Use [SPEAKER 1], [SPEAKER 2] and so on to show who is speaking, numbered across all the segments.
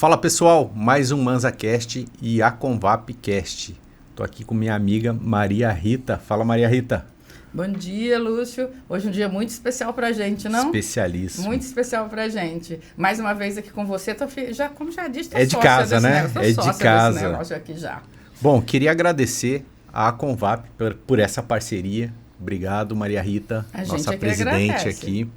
[SPEAKER 1] Fala pessoal, mais um ManzaCast e a Convapcast. Estou aqui com minha amiga Maria Rita. Fala Maria Rita.
[SPEAKER 2] Bom dia, Lúcio. Hoje é um dia muito especial pra gente, não?
[SPEAKER 1] Especialíssimo.
[SPEAKER 2] Muito especial pra gente. Mais uma vez aqui com você, como já disse, tô
[SPEAKER 1] é de
[SPEAKER 2] sócia
[SPEAKER 1] casa,
[SPEAKER 2] desse
[SPEAKER 1] né?
[SPEAKER 2] negócio,
[SPEAKER 1] É de casa.
[SPEAKER 2] desse negócio aqui já.
[SPEAKER 1] Bom, queria agradecer à Convap por essa parceria. Obrigado, Maria Rita, nossa presidente
[SPEAKER 2] agradece.
[SPEAKER 1] aqui.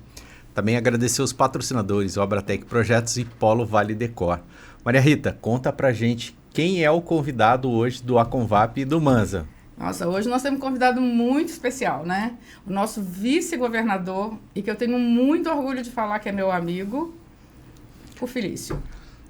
[SPEAKER 1] Também agradecer os patrocinadores, Obratec Projetos e Polo Vale Decor. Maria Rita, conta pra gente quem é o convidado hoje do Aconvap e do Manza.
[SPEAKER 2] Nossa, hoje nós temos um convidado muito especial, né? O nosso vice-governador, e que eu tenho muito orgulho de falar que é meu amigo, o Felício.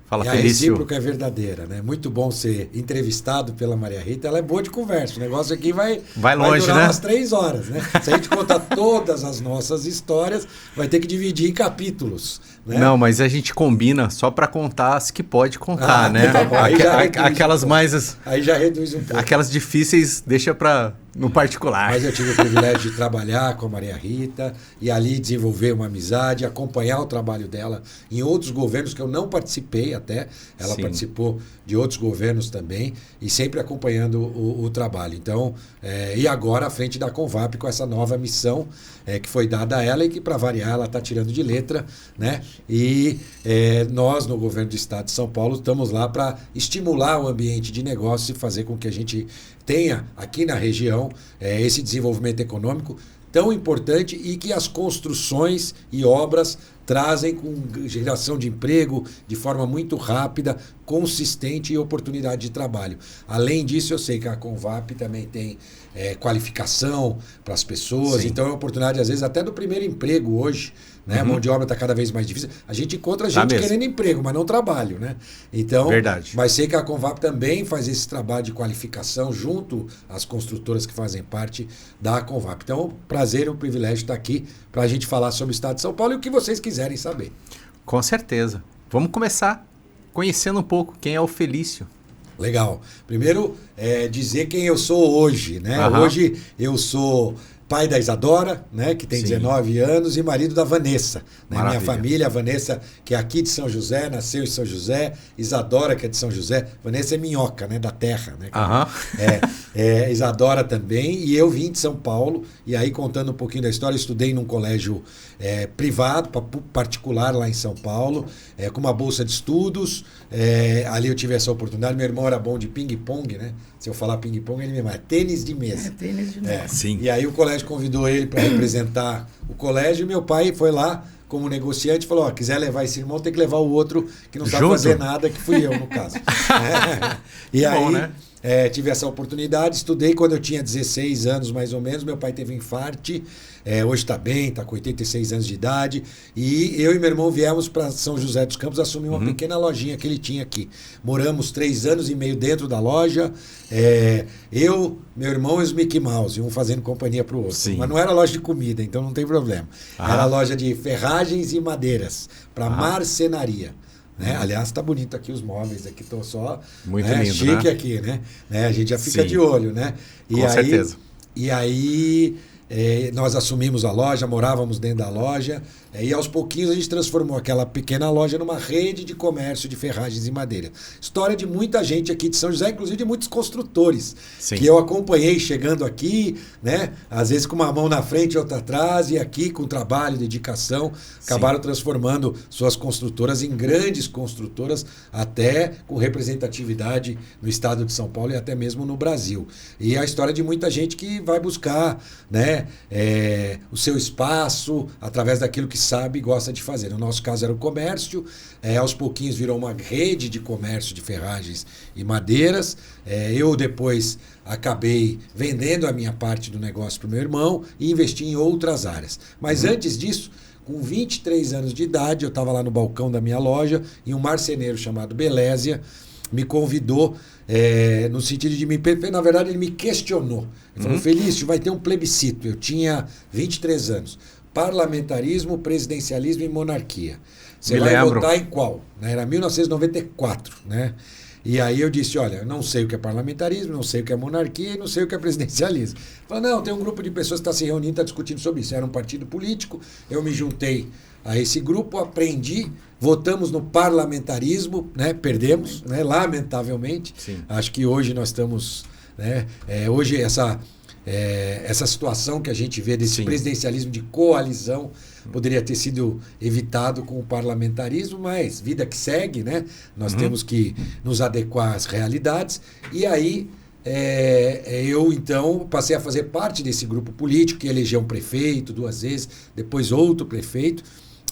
[SPEAKER 1] Fala,
[SPEAKER 3] e
[SPEAKER 1] Felício.
[SPEAKER 3] A recíproca é verdadeira, né? Muito bom ser entrevistado pela Maria Rita. Ela é boa de conversa. O negócio aqui vai
[SPEAKER 1] longe,
[SPEAKER 3] durar
[SPEAKER 1] né?
[SPEAKER 3] umas 3 horas, né? Se a gente contar todas as nossas histórias, vai ter que dividir em capítulos, né?
[SPEAKER 1] Não, mas a gente combina só para contar as que pode contar, né?
[SPEAKER 3] Tá bom. Aí já
[SPEAKER 1] Aquelas mais...
[SPEAKER 3] Aí já reduz um pouco.
[SPEAKER 1] Aquelas difíceis deixa para no particular.
[SPEAKER 3] Mas eu tive o privilégio de trabalhar com a Maria Rita e ali desenvolver uma amizade, acompanhar o trabalho dela em outros governos que eu não participei até. Ela
[SPEAKER 1] Sim.
[SPEAKER 3] participou de outros governos também e sempre acompanhando o trabalho. Então, e agora à frente da Convap com essa nova missão que foi dada a ela e que, para variar, ela está tirando de letra, né? E nós, no governo do Estado de São Paulo, estamos lá para estimular o ambiente de negócio e fazer com que a gente tenha aqui na região esse desenvolvimento econômico tão importante e que as construções e obras trazem com geração de emprego de forma muito rápida, consistente e oportunidade de trabalho. Além disso, eu sei que a Convap também tem qualificação para as pessoas,
[SPEAKER 1] Sim.
[SPEAKER 3] então é oportunidade, às vezes, até do primeiro emprego hoje, né? A mão de obra está cada vez mais difícil. A gente encontra gente querendo emprego, mas não trabalho, né? Então,
[SPEAKER 1] verdade.
[SPEAKER 3] Mas sei que a Convap também faz esse trabalho de qualificação junto às construtoras que fazem parte da Convap. Então, prazer e um privilégio estar aqui para a gente falar sobre o Estado de São Paulo e o que vocês quiserem saber.
[SPEAKER 1] Com certeza. Vamos começar conhecendo um pouco quem é o Felício.
[SPEAKER 3] Legal. Primeiro, dizer quem eu sou hoje, né?
[SPEAKER 1] Aham.
[SPEAKER 3] Hoje eu sou pai da Isadora, né, que tem
[SPEAKER 1] Sim.
[SPEAKER 3] 19 anos, e marido da Vanessa. Né? Minha
[SPEAKER 1] Maravilha.
[SPEAKER 3] família, a Vanessa, que é aqui de São José, nasceu em São José. Isadora, que é de São José. Vanessa é minhoca, né, da terra. Né?
[SPEAKER 1] Aham.
[SPEAKER 3] Isadora também. E eu vim de São Paulo. E aí, contando um pouquinho da história, eu estudei num colégio privado, particular lá em São Paulo, com uma bolsa de estudos. Ali eu tive essa oportunidade. Meu irmão era bom de ping-pong, né? Se eu falar ping-pong, ele me mata. Tênis de mesa.
[SPEAKER 2] Tênis de mesa.
[SPEAKER 1] Sim.
[SPEAKER 3] E aí o colégio convidou ele para representar o colégio e meu pai foi lá como negociante e falou, quiser levar esse irmão, tem que levar o outro que não sabe
[SPEAKER 1] Junto?
[SPEAKER 3] fazer nada, que fui eu, no caso. E
[SPEAKER 1] Que
[SPEAKER 3] aí
[SPEAKER 1] bom, né?
[SPEAKER 3] tive essa oportunidade, estudei quando eu tinha 16 anos, mais ou menos, meu pai teve infarte, hoje está bem, está com 86 anos de idade, e eu e meu irmão viemos para São José dos Campos assumir uma pequena lojinha que ele tinha aqui. Moramos 3 anos e meio dentro da loja, eu, meu irmão e os Mickey Mouse, um fazendo companhia para o outro.
[SPEAKER 1] Sim.
[SPEAKER 3] Mas não era loja de comida, então não tem problema. Era loja de ferragens e madeiras, para marcenaria. Né? Aliás, tá bonito aqui os móveis, aqui estão só
[SPEAKER 1] Muito lindo,
[SPEAKER 3] chique
[SPEAKER 1] né?
[SPEAKER 3] aqui, né? A gente já fica
[SPEAKER 1] Sim.
[SPEAKER 3] de olho, né?
[SPEAKER 1] Com certeza.
[SPEAKER 3] E aí nós assumimos a loja, morávamos dentro da loja, e aos pouquinhos a gente transformou aquela pequena loja numa rede de comércio de ferragens e madeira. História de muita gente aqui de São José, inclusive de muitos construtores,
[SPEAKER 1] Sim.
[SPEAKER 3] que eu acompanhei chegando aqui, né? Às vezes com uma mão na frente e outra atrás, e aqui com trabalho, dedicação, acabaram transformando suas construtoras em grandes construtoras, até com representatividade no estado de São Paulo e até mesmo no Brasil. E a história de muita gente que vai buscar, né, o seu espaço através daquilo que sabe e gosta de fazer. No nosso caso era o comércio, aos pouquinhos virou uma rede de comércio de ferragens e madeiras. Eu depois acabei vendendo a minha parte do negócio para o meu irmão e investi em outras áreas. Mas antes disso, com 23 anos de idade, eu estava lá no balcão da minha loja e um marceneiro chamado Belésia me convidou no sentido de na verdade ele me questionou. Ele falou, Felício, vai ter um plebiscito. Eu tinha 23 anos. Parlamentarismo, presidencialismo e monarquia. Você vai votar em qual? Era 1994, né? E aí eu disse, olha, eu não sei o que é parlamentarismo, não sei o que é monarquia e não sei o que é presidencialismo. Falou, não, tem um grupo de pessoas que está se reunindo, está discutindo sobre isso. Era um partido político, eu me juntei a esse grupo, aprendi, votamos no parlamentarismo, né? Perdemos, né? Lamentavelmente.
[SPEAKER 1] Sim.
[SPEAKER 3] Acho que hoje nós estamos... Né? Hoje essa situação que a gente vê desse
[SPEAKER 1] Sim.
[SPEAKER 3] presidencialismo de coalizão poderia ter sido evitado com o parlamentarismo, mas vida que segue, né? Nós temos que nos adequar às realidades. E aí eu então passei a fazer parte desse grupo político que elegeu um prefeito 2 vezes, depois outro prefeito.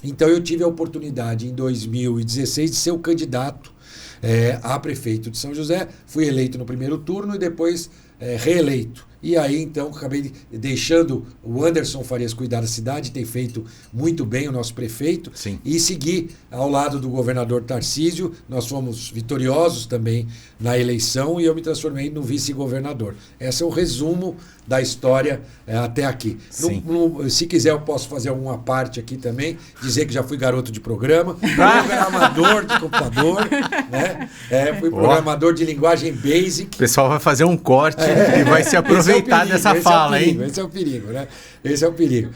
[SPEAKER 3] Então eu tive a oportunidade em 2016 de ser o candidato a prefeito de São José. Fui eleito no primeiro turno e depois reeleito. E aí, então, acabei deixando o Anderson Farias cuidar da cidade, tem feito muito bem o nosso prefeito.
[SPEAKER 1] Sim.
[SPEAKER 3] E segui ao lado do governador Tarcísio. Nós fomos vitoriosos também na eleição e eu me transformei no vice-governador. Esse é o resumo da história até aqui. Se quiser, eu posso fazer alguma parte aqui também, dizer que já fui garoto de programa, programador de computador, né? Fui programador de linguagem Basic.
[SPEAKER 1] O pessoal vai fazer um corte e vai se aproveitar dessa fala, hein?
[SPEAKER 3] Esse é o perigo, né? Esse é o perigo.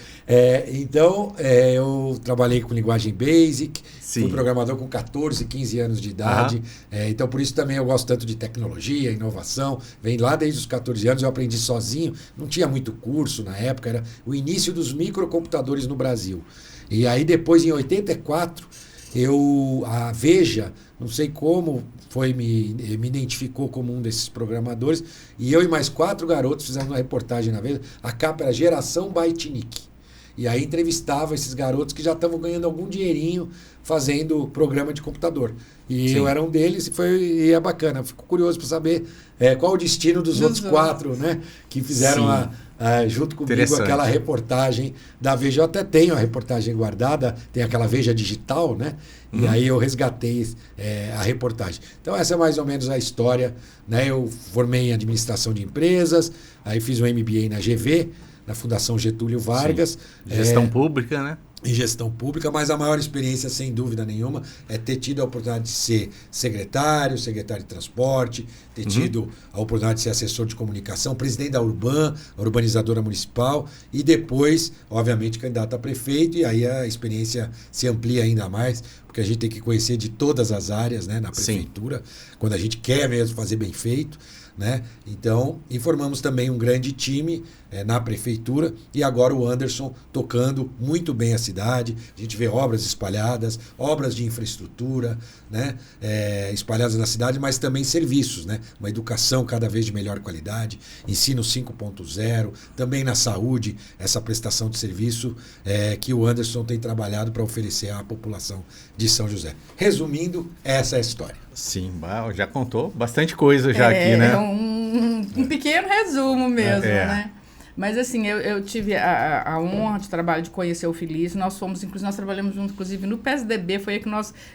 [SPEAKER 3] Então, eu trabalhei com linguagem Basic, fui programador com 14, 15 anos de idade. Então, por isso também eu gosto tanto de tecnologia, inovação. Vem lá desde os 14 anos, eu aprendi sozinho. Não tinha muito curso na época, era o início dos microcomputadores no Brasil. E aí, depois, em 84, a Veja, não sei como, me identificou como um desses programadores, e eu e mais 4 garotos fizemos uma reportagem na Veja. A capa era Geração Baitnik. E aí entrevistava esses garotos que já estavam ganhando algum dinheirinho fazendo programa de computador. E eu era um deles e é bacana. Fico curioso para saber qual o destino dos outros 4, né, que fizeram junto comigo aquela reportagem da Veja. Eu até tenho a reportagem guardada, tem aquela Veja digital, né? E aí eu resgatei a reportagem. Então essa é mais ou menos a história, né? Eu formei em administração de empresas, aí fiz um MBA na GV, na Fundação Getúlio Vargas.
[SPEAKER 1] Gestão pública, né?
[SPEAKER 3] Em gestão pública, mas a maior experiência, sem dúvida nenhuma, é ter tido a oportunidade de ser secretário de transporte, ter tido a oportunidade de ser assessor de comunicação, presidente da Urban, a urbanizadora municipal, e depois, obviamente, candidato a prefeito, e aí a experiência se amplia ainda mais, porque a gente tem que conhecer de todas as áreas, né, na prefeitura, quando a gente quer mesmo fazer bem feito. Né? Então, informamos também um grande time na prefeitura e agora o Anderson tocando muito bem a cidade. A gente vê obras espalhadas, obras de infraestrutura, né? Espalhadas na cidade, mas também serviços, né? Uma educação cada vez de melhor qualidade, ensino 5.0, também na saúde, essa prestação de serviço que o Anderson tem trabalhado para oferecer à população de São José. Resumindo, essa é a história.
[SPEAKER 1] Sim, já contou bastante coisa já aqui, né?
[SPEAKER 2] Um pequeno resumo mesmo, né? Mas assim, eu tive a honra de conhecer o Felício. Nós trabalhamos junto, inclusive, no PSDB. Foi aí que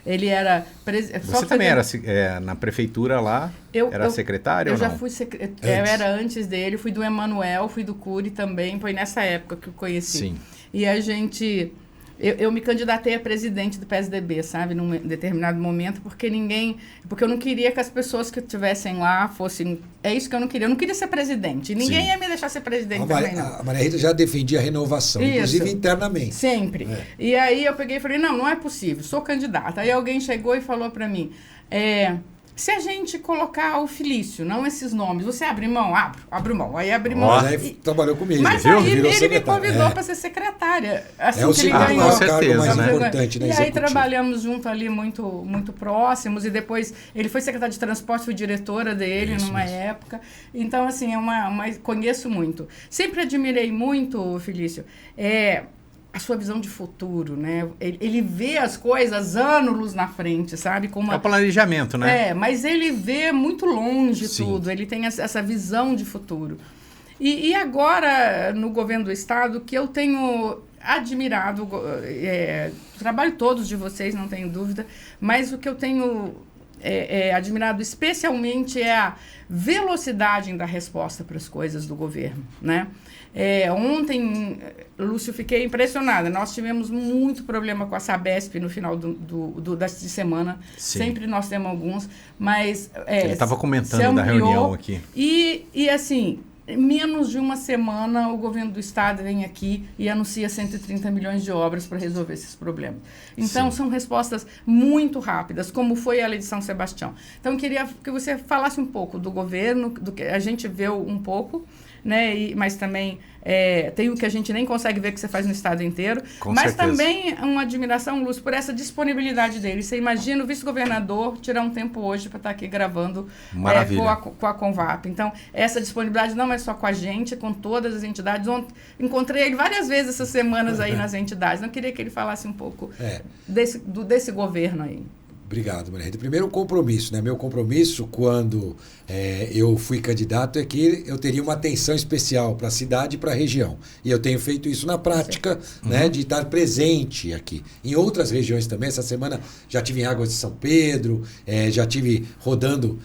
[SPEAKER 2] ele era...
[SPEAKER 1] Você também era na prefeitura lá? Era secretário ou não?
[SPEAKER 2] Eu já fui eu era antes dele, fui do Emanuel, fui do Cury também. Foi nessa época que eu conheci.
[SPEAKER 1] Sim.
[SPEAKER 2] E a gente... Eu me candidatei a presidente do PSDB, sabe, num determinado momento, porque eu não queria que as pessoas que estivessem lá fossem... É isso que eu não queria ser presidente. Ninguém ia me deixar ser presidente também, não.
[SPEAKER 3] A Maria Rita já defendia a renovação, inclusive internamente.
[SPEAKER 2] Sempre. E aí eu peguei e falei, não é possível, sou candidata. Aí alguém chegou e falou para mim, se a gente colocar o Felício, não esses nomes, você abre mão? Abro mão. Aí abri mão.
[SPEAKER 3] Mas aí trabalhou comigo.
[SPEAKER 2] Mas aí ele me convidou para ser secretária. Assim que ele ganhou.
[SPEAKER 1] Com certeza,
[SPEAKER 3] mais
[SPEAKER 1] né?
[SPEAKER 3] importante na
[SPEAKER 2] E
[SPEAKER 3] executiva.
[SPEAKER 2] aí trabalhamos junto ali muito, muito próximos. E depois ele foi secretário de transporte, fui diretora dele numa época. Então, assim, conheço muito. Sempre admirei muito, Felício, a sua visão de futuro, né? Ele vê as coisas anos na frente, sabe?
[SPEAKER 1] É o planejamento, né?
[SPEAKER 2] Mas ele vê muito longe tudo. Ele tem essa visão de futuro. E agora, no governo do Estado, que eu tenho admirado, o trabalho todos de vocês, não tenho dúvida, mas o que eu tenho admirado especialmente é a velocidade da resposta para as coisas do governo, né? Ontem, Lúcio, fiquei impressionada. Nós tivemos muito problema com a Sabesp no final da semana.
[SPEAKER 1] Sim.
[SPEAKER 2] Sempre nós temos alguns, mas...
[SPEAKER 1] Ele estava comentando da reunião aqui.
[SPEAKER 2] E assim... menos de uma semana, o governo do estado vem aqui e anuncia 130 milhões de obras para resolver esses problemas. Então, são respostas muito rápidas, como foi a lei de São Sebastião. Então, eu queria que você falasse um pouco do governo, do que a gente vê um pouco, né? Mas também tem o que a gente nem consegue ver que você faz no estado inteiro.
[SPEAKER 1] Com
[SPEAKER 2] mas
[SPEAKER 1] certeza.
[SPEAKER 2] Também uma admiração, Lúcio, por essa disponibilidade dele. Você imagina o vice-governador tirar um tempo hoje para estar aqui gravando com a Convap. Então, essa disponibilidade não é só com a gente, com todas as entidades. Encontrei ele várias vezes essas semanas aí nas entidades. Não queria que ele falasse um pouco desse governo aí.
[SPEAKER 3] Obrigado, Maria Rita. Primeiro, o compromisso, né? Meu compromisso, quando eu fui candidato, é que eu teria uma atenção especial para a cidade e para a região. E eu tenho feito isso na prática, né? De estar presente aqui. Em outras regiões também. Essa semana já tive em Águas de São Pedro, já tive rodando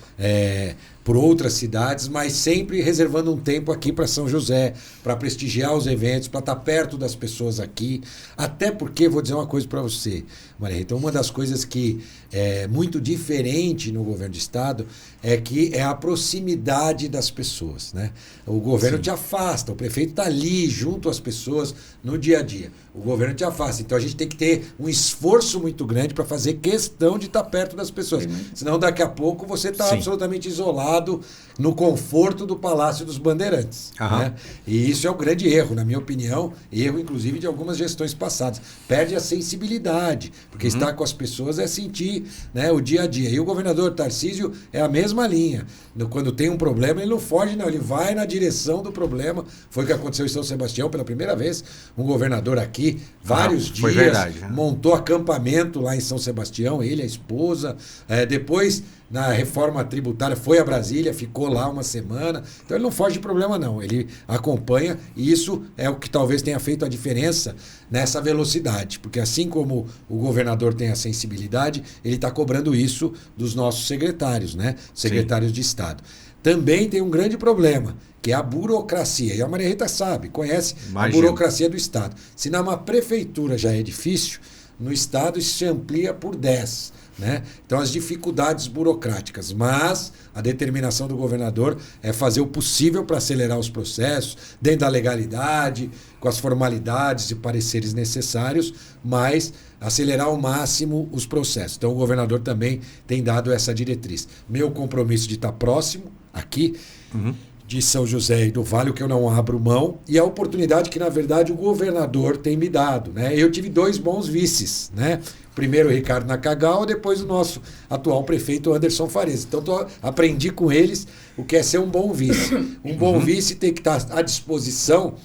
[SPEAKER 3] por outras cidades, mas sempre reservando um tempo aqui para São José, para prestigiar os eventos, para estar perto das pessoas aqui. Até porque, vou dizer uma coisa para você, Maria Rita, uma das coisas que é muito diferente no governo do estado é que é a proximidade das pessoas, né? O governo te afasta, o prefeito está ali junto às pessoas no dia a dia. O governo te afasta. Então a gente tem que ter um esforço muito grande para fazer questão de estar perto das pessoas. Senão daqui a pouco você está absolutamente isolado no conforto do Palácio dos Bandeirantes. Né? E isso é um grande erro, na minha opinião, erro inclusive de algumas gestões passadas. Perde a sensibilidade, porque estar com as pessoas é sentir, né, o dia a dia. E o governador Tarcísio é a mesma linha. Quando tem um problema, ele não foge, não, ele vai na direção do problema. Foi o que aconteceu em São Sebastião pela primeira vez. Um governador aqui, vários dias,
[SPEAKER 1] verdade,
[SPEAKER 3] montou acampamento lá em São Sebastião, ele, a esposa. Depois, na reforma tributária, foi a Brasília, ficou lá uma semana. Então ele não foge de problema, não. Ele acompanha, e isso é o que talvez tenha feito a diferença nessa velocidade. Porque assim como o governador tem a sensibilidade, ele está cobrando isso dos nossos secretários, né? Secretários de Estado. Também tem um grande problema, que é a burocracia. E a Maria Rita sabe, conhece a burocracia do Estado. Se numa prefeitura já é difícil, no Estado isso se amplia por 10. Né? Então, as dificuldades burocráticas, mas a determinação do governador é fazer o possível para acelerar os processos, dentro da legalidade, com as formalidades e pareceres necessários, mas acelerar ao máximo os processos. Então, o governador também tem dado essa diretriz. Meu compromisso de estar próximo, aqui, de São José e do Vale, o que eu não abro mão, e a oportunidade que, na verdade, o governador tem me dado. Né? Eu tive 2 bons vices, né? Primeiro o Ricardo Nakagawa, depois o nosso atual prefeito Anderson Fares. Então, aprendi com eles o que é ser um bom vice. Um bom vice tem que estar à disposição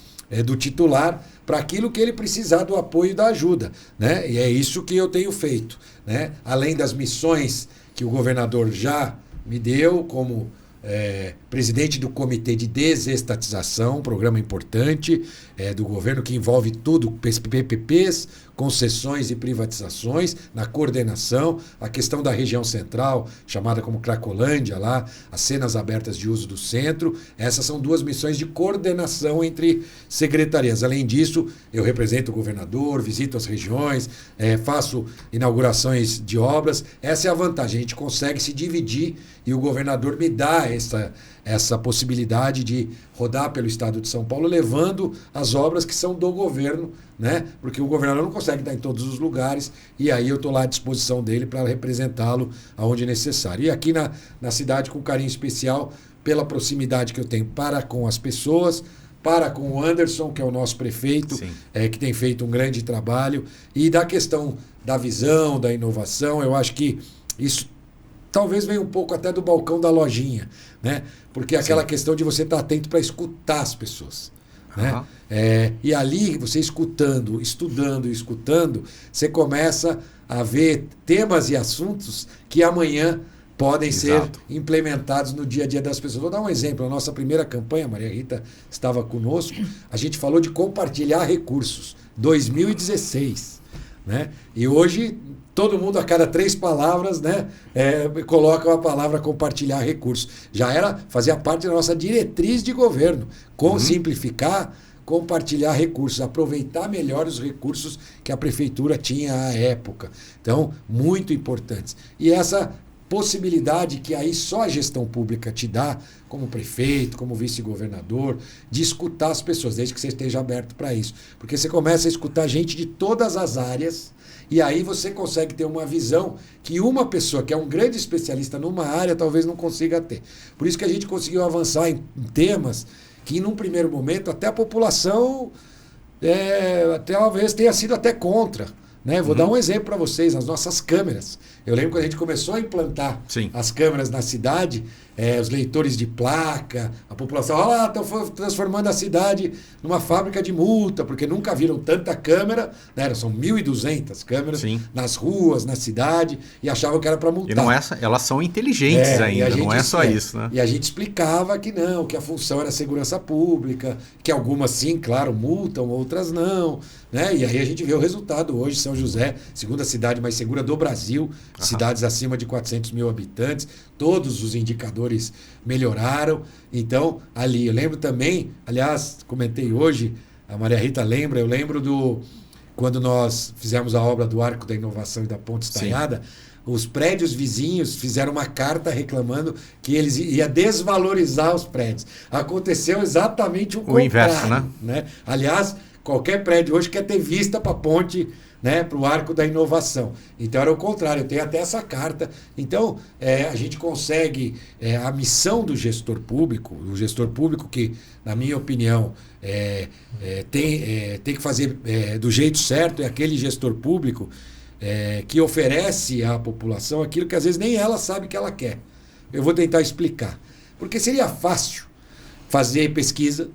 [SPEAKER 3] do titular para aquilo que ele precisar do apoio e da ajuda. Né? E é isso que eu tenho feito. Né? Além das missões que o governador já me deu como presidente do Comitê de Desestatização, um programa importante do governo que envolve tudo, PPPs, concessões e privatizações, na coordenação, a questão da região central, chamada como Cracolândia lá, as cenas abertas de uso do centro. Essas são 2 missões de coordenação entre secretarias. Além disso, eu represento o governador, visito as regiões, faço inaugurações de obras. Essa é a vantagem, a gente consegue se dividir e o governador me dá essa possibilidade de rodar pelo estado de São Paulo, levando as obras que são do governo, né? Porque o governador não consegue estar em todos os lugares, e aí eu estou lá à disposição dele para representá-lo aonde necessário. E aqui na cidade, com carinho especial, pela proximidade que eu tenho para com as pessoas, para com o Anderson, que é o nosso prefeito, que tem feito um grande trabalho, e da questão da visão, da inovação, eu acho que isso talvez venha um pouco até do balcão da lojinha, né? Porque é aquela questão de você estar atento para escutar as pessoas. Né? E ali, você estudando e escutando, você começa a ver temas e assuntos que amanhã podem ser implementados no dia a dia das pessoas. Vou dar um exemplo. A nossa primeira campanha, a Maria Rita estava conosco, a gente falou de compartilhar recursos. 2016. né? E hoje todo mundo a cada 3 palavras, né, coloca a palavra compartilhar recursos. Fazia parte da nossa diretriz de governo, simplificar, compartilhar recursos, aproveitar melhor os recursos que a prefeitura tinha à época. Então, muito importantes. E essa possibilidade que aí só a gestão pública te dá, como prefeito, como vice-governador, de escutar as pessoas, desde que você esteja aberto para isso. Porque você começa a escutar gente de todas as áreas, e aí você consegue ter uma visão que uma pessoa que é um grande especialista numa área talvez não consiga ter. Por isso que a gente conseguiu avançar em temas que, num primeiro momento, até a população talvez tenha sido até contra. Né? Vou dar um exemplo para vocês, as nossas câmeras. Eu lembro quando a gente começou a implantar as câmeras na cidade, os leitores de placa, a população, olha lá, estão transformando a cidade numa fábrica de multa, porque nunca viram tanta câmera, né? São 1.200 câmeras nas ruas, na cidade, e achavam que era para multar.
[SPEAKER 1] E não elas são inteligentes ainda, não é só isso. Né?
[SPEAKER 3] E a gente explicava que não, que a função era segurança pública, que algumas sim, claro, multam, outras não. Né? E aí a gente vê o resultado hoje, São José, segunda cidade mais segura do Brasil, cidades acima de 400 mil habitantes, todos os indicadores melhoraram. Então, ali, eu lembro também, aliás, comentei hoje, a Maria Rita lembra, eu lembro quando nós fizemos a obra do Arco da Inovação e da Ponte Estaiada, os prédios vizinhos fizeram uma carta reclamando que eles iam desvalorizar os prédios. Aconteceu exatamente o contrário.
[SPEAKER 1] Inverso,
[SPEAKER 3] né? Aliás, qualquer prédio hoje quer ter vista para a ponte, né, para o Arco da Inovação. Então era o contrário, eu tenho até essa carta. Então a gente consegue, a missão do gestor público que, na minha opinião, tem que fazer do jeito certo, é aquele gestor público que oferece à população aquilo que às vezes nem ela sabe que ela quer. Eu vou tentar explicar. Porque seria fácil fazer pesquisa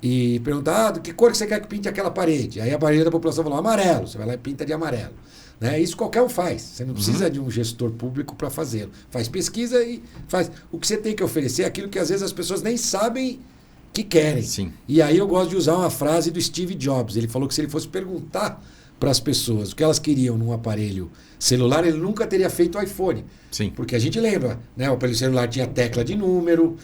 [SPEAKER 3] e perguntar, que cor que você quer que pinte aquela parede? Aí a maioria da população falou, amarelo. Você vai lá e pinta de amarelo. Né? Isso qualquer um faz. Você não precisa de um gestor público para fazê-lo. Faz pesquisa e faz. O que você tem que oferecer é aquilo que às vezes as pessoas nem sabem que querem.
[SPEAKER 1] Sim.
[SPEAKER 3] E aí eu gosto de usar uma frase do Steve Jobs. Ele falou que se ele fosse perguntar para as pessoas o que elas queriam num aparelho celular, ele nunca teria feito o iPhone.
[SPEAKER 1] Sim.
[SPEAKER 3] Porque a gente lembra, né? O aparelho celular tinha tecla de número,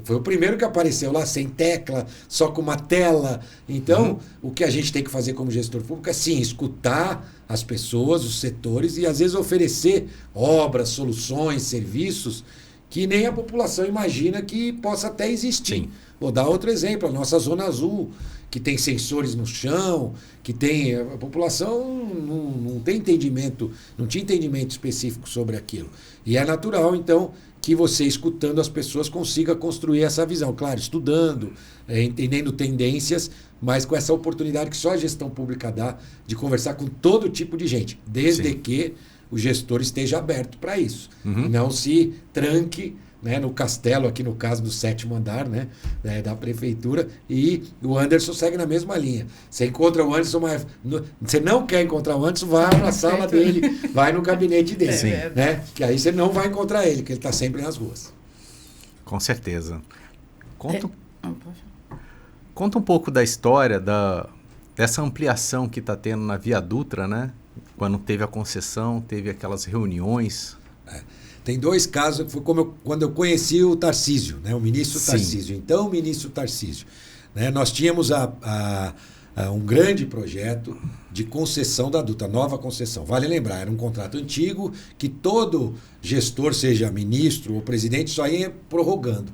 [SPEAKER 3] foi o primeiro que apareceu lá sem tecla, só com uma tela. Então, o que a gente tem que fazer como gestor público é sim, escutar as pessoas, os setores e às vezes oferecer obras, soluções, serviços que nem a população imagina que possa até existir.
[SPEAKER 1] Sim.
[SPEAKER 3] Vou dar outro exemplo, a nossa Zona Azul, que tem sensores no chão, que tem... A população não tem entendimento, não tinha entendimento específico sobre aquilo. E é natural, então, que você, escutando as pessoas, consiga construir essa visão. Claro, estudando, entendendo tendências, mas com essa oportunidade que só a gestão pública dá de conversar com todo tipo de gente, desde que o gestor esteja aberto para isso. Não se tranque, né, no castelo, aqui no caso do 7º andar, né, da prefeitura, e o Anderson segue na mesma linha. Você encontra o Anderson, mas você não quer encontrar o Anderson, vai na sala dele, vai no gabinete dele, né, que aí você não vai encontrar ele, porque ele está sempre nas ruas.
[SPEAKER 1] Com certeza. Conta um pouco da história dessa ampliação que está tendo na Via Dutra, né? Quando teve a concessão, teve aquelas reuniões.
[SPEAKER 3] Tem 2 casos, foi quando eu conheci o Tarcísio, né? O ministro Tarcísio. Então, o ministro Tarcísio. Né? Nós tínhamos um grande projeto de concessão da Dutra, nova concessão. Vale lembrar, era um contrato antigo que todo gestor, seja ministro ou presidente, só ia prorrogando,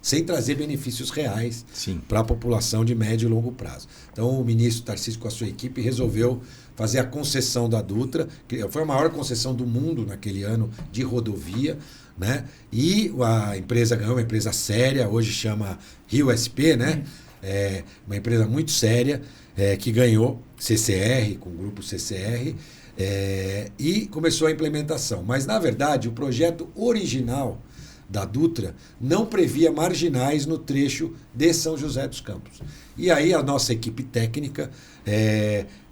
[SPEAKER 3] sem trazer benefícios reais para a população de médio e longo prazo. Então, o ministro Tarcísio, com a sua equipe, resolveu fazer a concessão da Dutra, que foi a maior concessão do mundo naquele ano de rodovia, né? E a empresa ganhou, uma empresa séria, hoje chama Rio SP, né? Uma empresa muito séria, que ganhou CCR, com o grupo CCR, e começou a implementação. Mas, na verdade, o projeto original da Dutra não previa marginais no trecho de São José dos Campos. E aí a nossa equipe técnica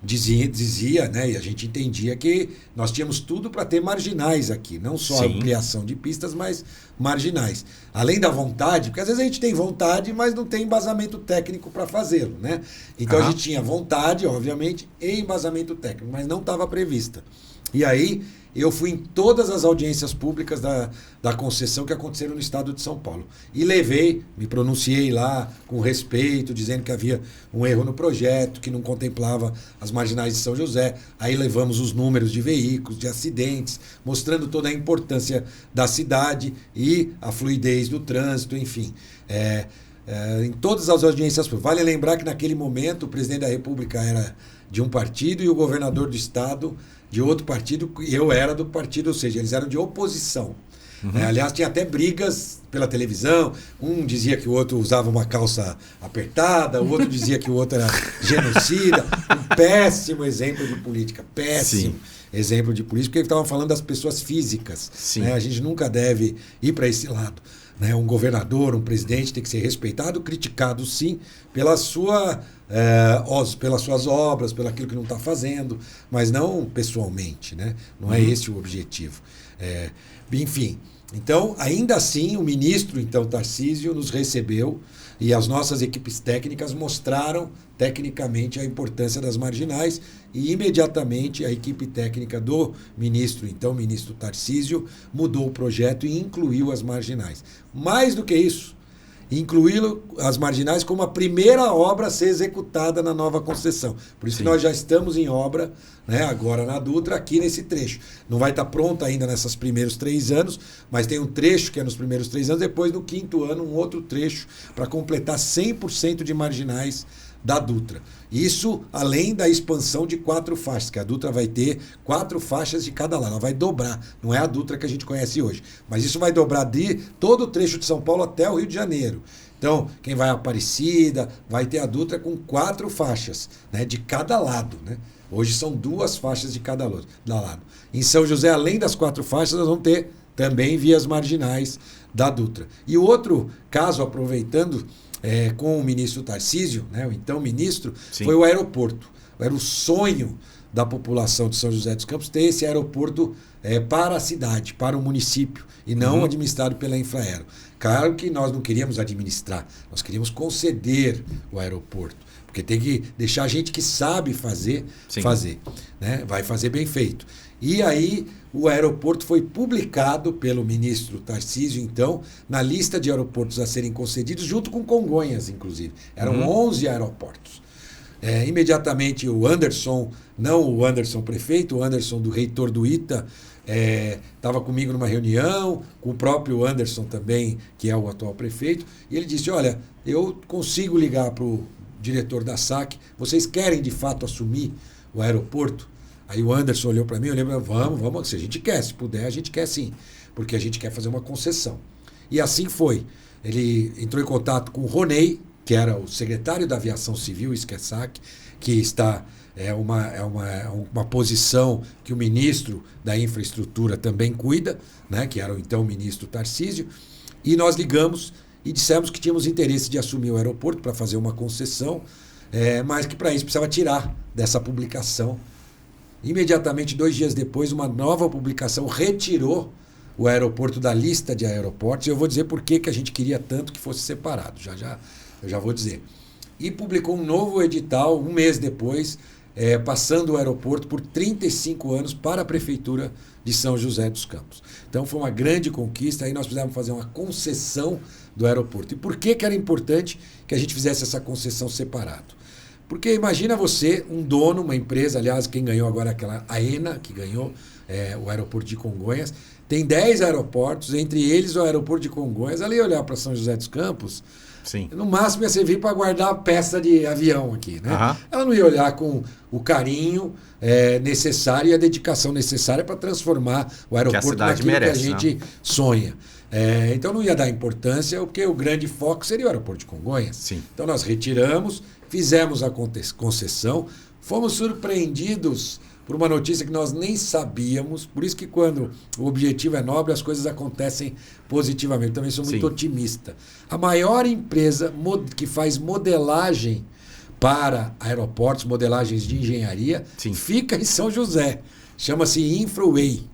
[SPEAKER 3] dizia, né, e a gente entendia que nós tínhamos tudo para ter marginais aqui, não só a ampliação de pistas, mas marginais. Além da vontade, porque às vezes a gente tem vontade, mas não tem embasamento técnico para fazê-lo, né? Então a gente tinha vontade, obviamente, e embasamento técnico, mas não estava prevista. E aí eu fui em todas as audiências públicas da concessão que aconteceram no estado de São Paulo. E me pronunciei lá com respeito, dizendo que havia um erro no projeto, que não contemplava as marginais de São José. Aí levamos os números de veículos, de acidentes, mostrando toda a importância da cidade e a fluidez do trânsito, enfim. Em todas as audiências públicas. Vale lembrar que naquele momento o presidente da República era de um partido e o governador do estado de outro partido, e eu era do partido, ou seja, eles eram de oposição. Aliás, tinha até brigas pela televisão, um dizia que o outro usava uma calça apertada, o outro dizia que o outro era genocida, um péssimo exemplo de política, péssimo exemplo de política, porque eles estavam falando das pessoas físicas, né? A gente nunca deve ir para esse lado. Né? Um governador, um presidente tem que ser respeitado, criticado sim, pelas suas obras, pelo aquilo que não está fazendo, mas não pessoalmente, né? Não é esse o objetivo. Enfim, então, ainda assim, o ministro, então, Tarcísio, nos recebeu e as nossas equipes técnicas mostraram tecnicamente a importância das marginais e imediatamente a equipe técnica do ministro, então, ministro Tarcísio, mudou o projeto e incluiu as marginais. Mais do que isso, incluiu as marginais como a primeira obra a ser executada na nova concessão. Por isso que nós já estamos em obra, né, agora na Dutra, aqui nesse trecho. Não vai estar pronto ainda nesses primeiros 3 anos, mas tem um trecho que é nos primeiros 3 anos, depois no 5º ano um outro trecho para completar 100% de marginais da Dutra. Isso além da expansão de 4 faixas, que a Dutra vai ter 4 faixas de cada lado. Ela vai dobrar. Não é a Dutra que a gente conhece hoje. Mas isso vai dobrar de todo o trecho de São Paulo até o Rio de Janeiro. Então, quem vai a Aparecida vai ter a Dutra com 4 faixas, né, de cada lado. Né? Hoje são 2 faixas de cada lado. Em São José, além das 4 faixas, nós vamos ter também vias marginais da Dutra. E o outro caso, aproveitando, com o ministro Tarcísio, né, o então ministro, foi o aeroporto. Era o sonho da população de São José dos Campos ter esse aeroporto para a cidade, para o município, e não administrado pela Infraero. Claro que nós não queríamos administrar, nós queríamos conceder o aeroporto, porque tem que deixar a gente que sabe fazer, né? Vai fazer bem feito. E aí o aeroporto foi publicado pelo ministro Tarcísio, então, na lista de aeroportos a serem concedidos, junto com Congonhas, inclusive. Eram 11 aeroportos. Imediatamente o Anderson, não o Anderson prefeito, o Anderson do reitor do ITA, estava comigo numa reunião, com o próprio Anderson também, que é o atual prefeito, e ele disse, olha, eu consigo ligar para o diretor da SAC, vocês querem de fato assumir o aeroporto? Aí o Anderson olhou para mim, eu lembro, vamos, se a gente quer, se puder, a gente quer sim, porque a gente quer fazer uma concessão. E assim foi. Ele entrou em contato com o Ronei, que era o secretário da Aviação Civil, SAC, que está uma posição que o ministro da Infraestrutura também cuida, né, que era o então ministro Tarcísio, e nós ligamos e dissemos que tínhamos interesse de assumir o aeroporto para fazer uma concessão, mas que para isso precisava tirar dessa publicação. Imediatamente, 2 dias depois, uma nova publicação retirou o aeroporto da lista de aeroportos, e eu vou dizer por que a gente queria tanto que fosse separado, eu já vou dizer. E publicou um novo edital, 1 mês depois, passando o aeroporto por 35 anos para a Prefeitura de São José dos Campos. Então foi uma grande conquista, aí nós precisávamos fazer uma concessão do aeroporto. E por que era importante que a gente fizesse essa concessão separado? Porque imagina você, um dono, uma empresa, aliás, quem ganhou agora aquela AENA, que ganhou o aeroporto de Congonhas, tem 10 aeroportos, entre eles o aeroporto de Congonhas. Ali olhar para São José dos Campos, no máximo ia servir para guardar a peça de avião aqui. Né? Ela não ia olhar com o carinho necessário e a dedicação necessária para transformar o aeroporto naquilo que a gente sonha. Então não ia dar importância, porque o grande foco seria o aeroporto de Congonhas. Então nós retiramos, fizemos a concessão, fomos surpreendidos por uma notícia que nós nem sabíamos. Por isso que quando o objetivo é nobre, as coisas acontecem positivamente. Eu também sou muito otimista. A maior empresa que faz modelagem para aeroportos, modelagens de engenharia, fica em São José. Chama-se Infraway.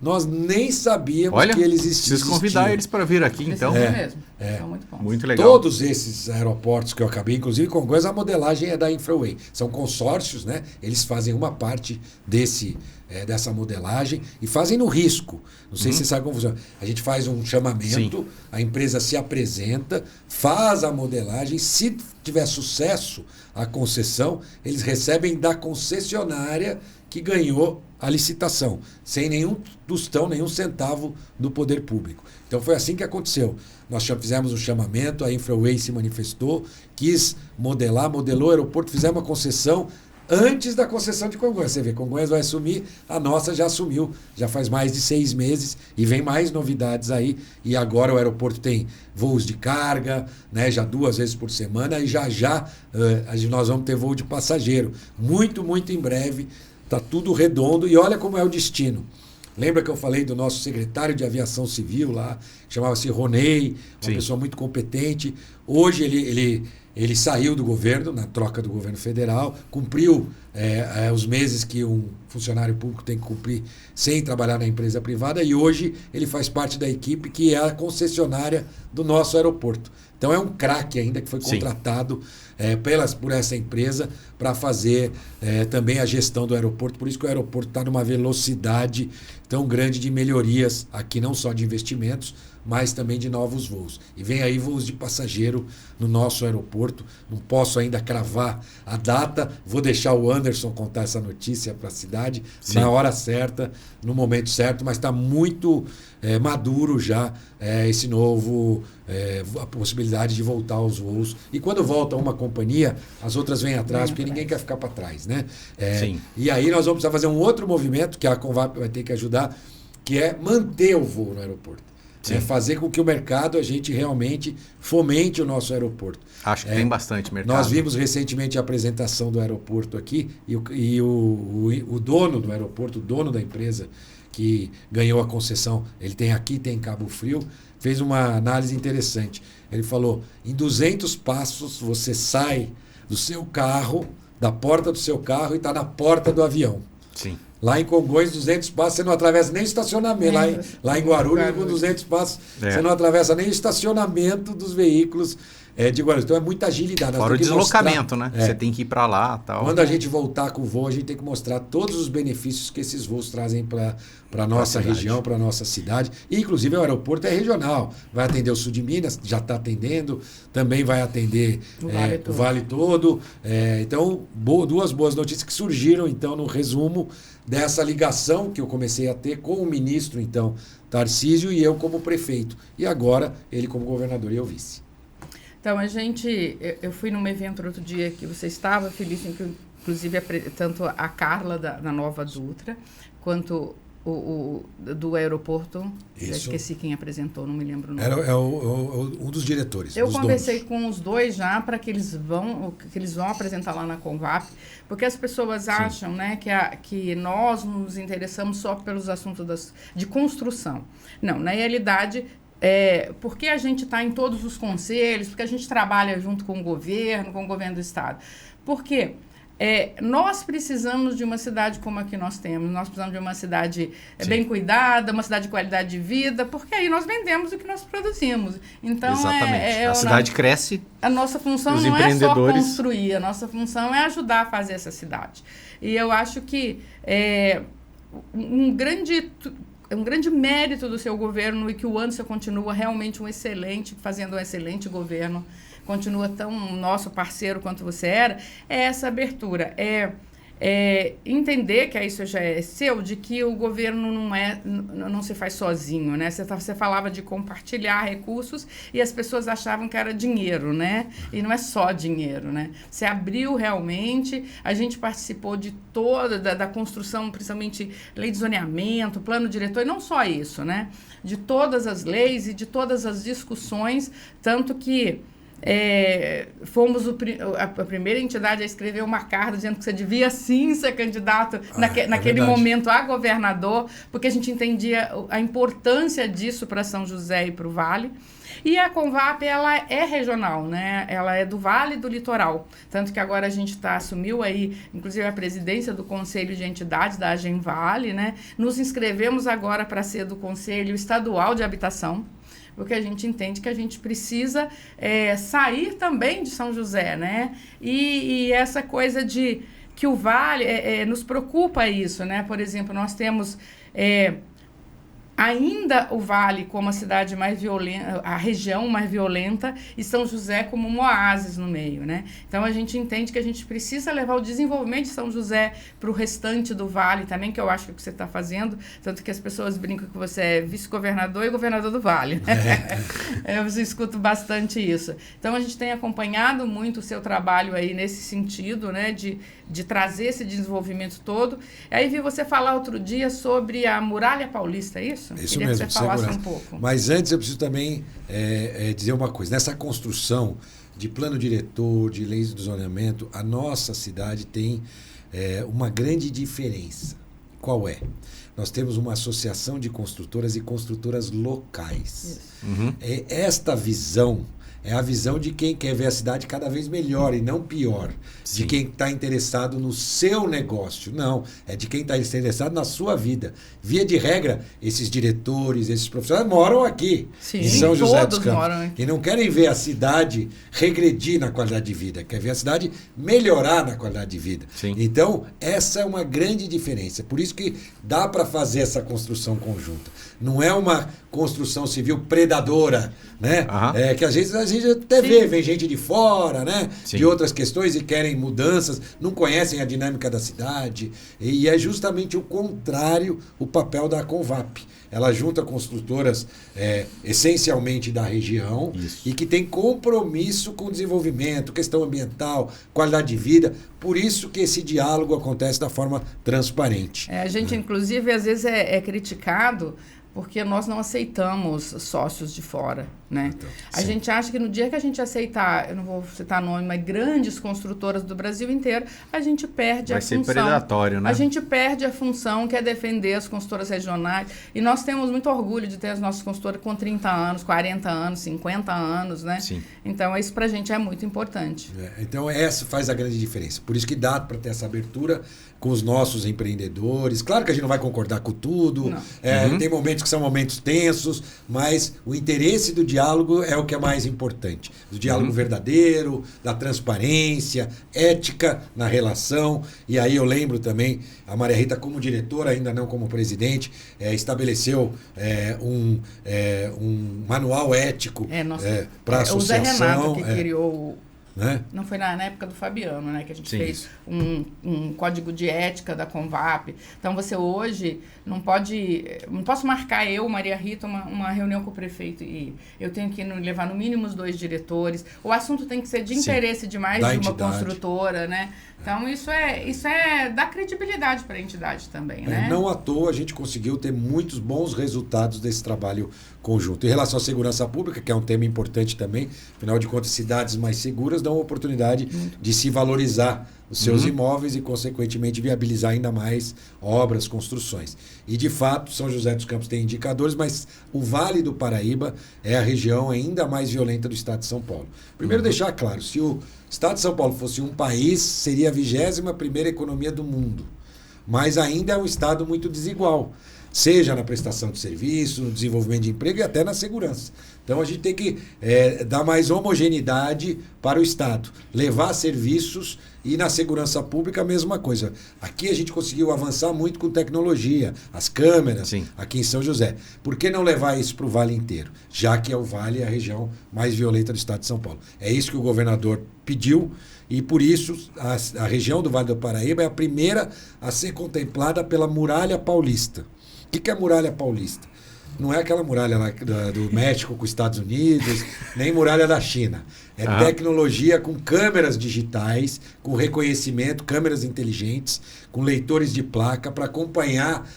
[SPEAKER 3] Nós nem sabíamos que eles existiam.
[SPEAKER 1] Preciso convidar eles para vir aqui, então.
[SPEAKER 2] Mesmo. São muito bons.
[SPEAKER 1] Muito legal.
[SPEAKER 3] Todos esses aeroportos que eu acabei, inclusive Congonhas, a modelagem é da Infraway. São consórcios, né? Eles fazem uma parte dessa modelagem e fazem no risco. Não sei se você sabe como funciona. A gente faz um chamamento, a empresa se apresenta, faz a modelagem. Se tiver sucesso a concessão, eles recebem da concessionária que ganhou a licitação, sem nenhum tostão, nenhum centavo do poder público. Então foi assim que aconteceu. Nós fizemos um chamamento, a Infraway se manifestou, quis modelou o aeroporto, fizemos uma concessão antes da concessão de Congonhas. Você vê, Congonhas vai assumir, a nossa já assumiu, já faz mais de 6 meses e vem mais novidades aí. E agora o aeroporto tem voos de carga, né, já 2 vezes por semana e já nós vamos ter voo de passageiro. Muito, muito em breve. Está tudo redondo e olha como é o destino. Lembra que eu falei do nosso secretário de aviação civil lá, chamava-se Ronei, uma pessoa muito competente. Hoje ele saiu do governo, na troca do governo federal, cumpriu os meses que um funcionário público tem que cumprir sem trabalhar na empresa privada e hoje ele faz parte da equipe que é a concessionária do nosso aeroporto. Então é um craque ainda que foi contratado por essa empresa para fazer também a gestão do aeroporto. Por isso que o aeroporto está numa velocidade tão grande de melhorias aqui, não só de investimentos, mas também de novos voos. E vem aí voos de passageiro no nosso aeroporto. Não posso ainda cravar a data. Vou deixar o Anderson contar essa notícia para a cidade na hora certa, no momento certo, mas está muito maduro já esse novo, a possibilidade de voltar aos voos. E quando volta uma companhia, as outras vêm atrás, porque ninguém quer ficar para trás, né? E aí nós vamos precisar fazer um outro movimento, que a Convap vai ter que ajudar, que é manter o voo no aeroporto. Fazer com que o mercado, a gente realmente fomente o nosso aeroporto.
[SPEAKER 1] Acho que tem bastante mercado.
[SPEAKER 3] Nós vimos recentemente a apresentação do aeroporto aqui e o dono do aeroporto, o dono da empresa que ganhou a concessão, ele tem aqui, tem em Cabo Frio, fez uma análise interessante. Ele falou, em 200 passos você sai do seu carro, da porta do seu carro e está na porta do avião.
[SPEAKER 1] Sim.
[SPEAKER 3] Lá em Congonhas, 200 passos, você não atravessa nem o estacionamento. Lá em Guarulhos, com 200 passos, você não atravessa nem o estacionamento dos veículos de Guarulhos. Então é muita agilidade.
[SPEAKER 1] Fora o deslocamento, né? Você tem que ir para lá. Tal.
[SPEAKER 3] Quando a gente voltar com o voo, a gente tem que mostrar todos os benefícios que esses voos trazem para a nossa região, para a nossa cidade. E, inclusive, o aeroporto é regional. Vai atender o sul de Minas, já está atendendo. Também vai atender o Vale todo. Então, duas boas notícias que surgiram, então, no resumo dessa ligação que eu comecei a ter com o ministro, então, Tarcísio, e eu como prefeito. E agora, ele como governador e eu vice.
[SPEAKER 2] Então, eu fui num evento outro dia que você estava, feliz, inclusive tanto a Carla da Nova Dutra, quanto o do aeroporto. Já esqueci quem apresentou, não me lembro o nome.
[SPEAKER 3] Era um dos diretores.
[SPEAKER 2] Eu conversei com os dois já para que eles vão apresentar lá na Convap, porque as pessoas acham, né, que nós nos interessamos só pelos assuntos de construção. Não, na realidade, porque a gente está em todos os conselhos, porque a gente trabalha junto com o governo do Estado. Porque nós precisamos de uma cidade como a que nós temos, nós precisamos de uma cidade bem cuidada, uma cidade de qualidade de vida, porque aí nós vendemos o que nós produzimos. Então,
[SPEAKER 1] exatamente. A cidade cresce.
[SPEAKER 2] A nossa função não é só construir, a nossa função é ajudar a fazer essa cidade. E eu acho que um grande mérito do seu governo e que o Anderson continua realmente fazendo um excelente governo, continua tão nosso parceiro quanto você era, é essa abertura, entender que isso já é seu, de que o governo não se faz sozinho, né? Você falava de compartilhar recursos e as pessoas achavam que era dinheiro, né? E não é só dinheiro, né? Você abriu realmente, a gente participou de toda, da construção, principalmente lei de zoneamento, plano diretor, e não só isso, né? De todas as leis e de todas as discussões, tanto que fomos a primeira entidade a escrever uma carta dizendo que você devia sim ser candidato naquele momento a governador, porque a gente entendia a importância disso para São José e para o Vale. E a Convap, ela é regional, né? Ela é do Vale e do Litoral. Tanto que agora a gente assumiu aí, inclusive, a presidência do Conselho de Entidades da Agenvale, né? Nos inscrevemos agora para ser do Conselho Estadual de Habitação, porque a gente entende que a gente precisa sair também de São José, né? E essa coisa de que o Vale, nos preocupa isso, né? Por exemplo, nós temos... ainda o Vale como a cidade mais violenta, a região mais violenta, e São José como um oásis no meio, né? Então a gente entende que a gente precisa levar o desenvolvimento de São José para o restante do Vale também, que eu acho que é o que você está fazendo, tanto que as pessoas brincam que você é vice-governador e governador do Vale. Eu escuto bastante isso. Então a gente tem acompanhado muito o seu trabalho aí nesse sentido, né? De trazer esse desenvolvimento todo. Aí vi você falar outro dia sobre a Muralha Paulista, é isso?
[SPEAKER 3] Isso
[SPEAKER 2] Queria
[SPEAKER 3] mesmo,
[SPEAKER 2] que você falasse
[SPEAKER 3] segurança.
[SPEAKER 2] um pouco.
[SPEAKER 3] Mas antes eu preciso também dizer uma coisa. Nessa construção de plano diretor, de leis do zoneamento, a nossa cidade tem uma grande diferença. Qual é? Nós temos uma associação de construtoras e construtoras locais. Esta visão é a visão de quem quer ver a cidade cada vez melhor e não pior. Sim. De quem está interessado no seu negócio. Não, é de quem está interessado na sua vida. Via de regra, esses diretores, esses profissionais moram aqui,
[SPEAKER 2] sim,
[SPEAKER 3] em São José dos Campos.
[SPEAKER 2] Moram aqui.
[SPEAKER 3] E não querem ver a cidade regredir na qualidade de vida, quer ver a cidade melhorar na qualidade de vida.
[SPEAKER 1] Sim.
[SPEAKER 3] Então, essa é uma grande diferença. Por isso que dá para fazer essa construção conjunta. Não é uma construção civil predadora, né? Que às vezes a gente até vem gente de fora, né?
[SPEAKER 1] Sim.
[SPEAKER 3] De outras questões e querem mudanças, não conhecem a dinâmica da cidade. E é justamente o contrário o papel da Convap. Ela junta construtoras essencialmente da região. Isso. E que tem compromisso com o desenvolvimento, questão ambiental, qualidade de vida. Por isso que esse diálogo acontece da forma transparente.
[SPEAKER 2] A gente, inclusive, às vezes é criticado porque nós não aceitamos sócios de fora, né? Então, a gente acha que no dia que a gente aceitar, eu não vou citar nome, mas grandes construtoras do Brasil inteiro, a gente perde a função.
[SPEAKER 1] Vai ser predatório, né?
[SPEAKER 2] A gente perde a função que é defender as consultoras regionais. E nós temos muito orgulho de ter as nossas consultoras com 30 anos, 40 anos, 50 anos, né?
[SPEAKER 1] Sim.
[SPEAKER 2] Então, isso pra gente é muito importante.
[SPEAKER 3] Então, essa faz a grande diferença. Por isso que dá para ter essa abertura com os nossos empreendedores. Claro que a gente não vai concordar com tudo. Tem momentos que são momentos tensos, mas o interesse do diálogo é o que é mais importante. Do diálogo verdadeiro, da transparência, ética na relação. E aí eu lembro também, a Maria Rita como diretora, ainda não como presidente, estabeleceu um manual ético para a associação.
[SPEAKER 2] O Zé Renato que criou...
[SPEAKER 3] Né?
[SPEAKER 2] Não foi na época do Fabiano, né? Que a gente fez um código de ética da Convap. Então, você hoje não posso marcar eu, Maria Rita, uma reunião com o prefeito e eu tenho que levar no mínimo os 2 diretores. O assunto tem que ser de interesse de mais de uma construtora, né? Então, isso dá credibilidade para a entidade também, né?
[SPEAKER 3] Não à toa a gente conseguiu ter muitos bons resultados desse trabalho conjunto. Em relação à segurança pública, que é um tema importante também, afinal de contas, cidades mais seguras dão a oportunidade de se valorizar os seus imóveis e, consequentemente, viabilizar ainda mais obras, construções. E, de fato, São José dos Campos tem indicadores, mas o Vale do Paraíba é a região ainda mais violenta do estado de São Paulo. Primeiro, deixar claro, se o estado de São Paulo fosse um país, seria a 21ª economia do mundo. Mas ainda é um estado muito desigual, seja na prestação de serviço, no desenvolvimento de emprego e até na segurança. Então, a gente tem que dar mais homogeneidade para o Estado, levar serviços e na segurança pública a mesma coisa. Aqui a gente conseguiu avançar muito com tecnologia, as câmeras, aqui em São José. Por que não levar isso para o Vale inteiro? Já que o Vale é a região mais violenta do Estado de São Paulo. É isso que o governador pediu e, por isso, a região do Vale do Paraíba é a primeira a ser contemplada pela Muralha Paulista. O que é a Muralha Paulista? Não é aquela muralha lá do México com os Estados Unidos, nem muralha da China. É tecnologia com câmeras digitais, com reconhecimento, câmeras inteligentes, com leitores de placa para acompanhar,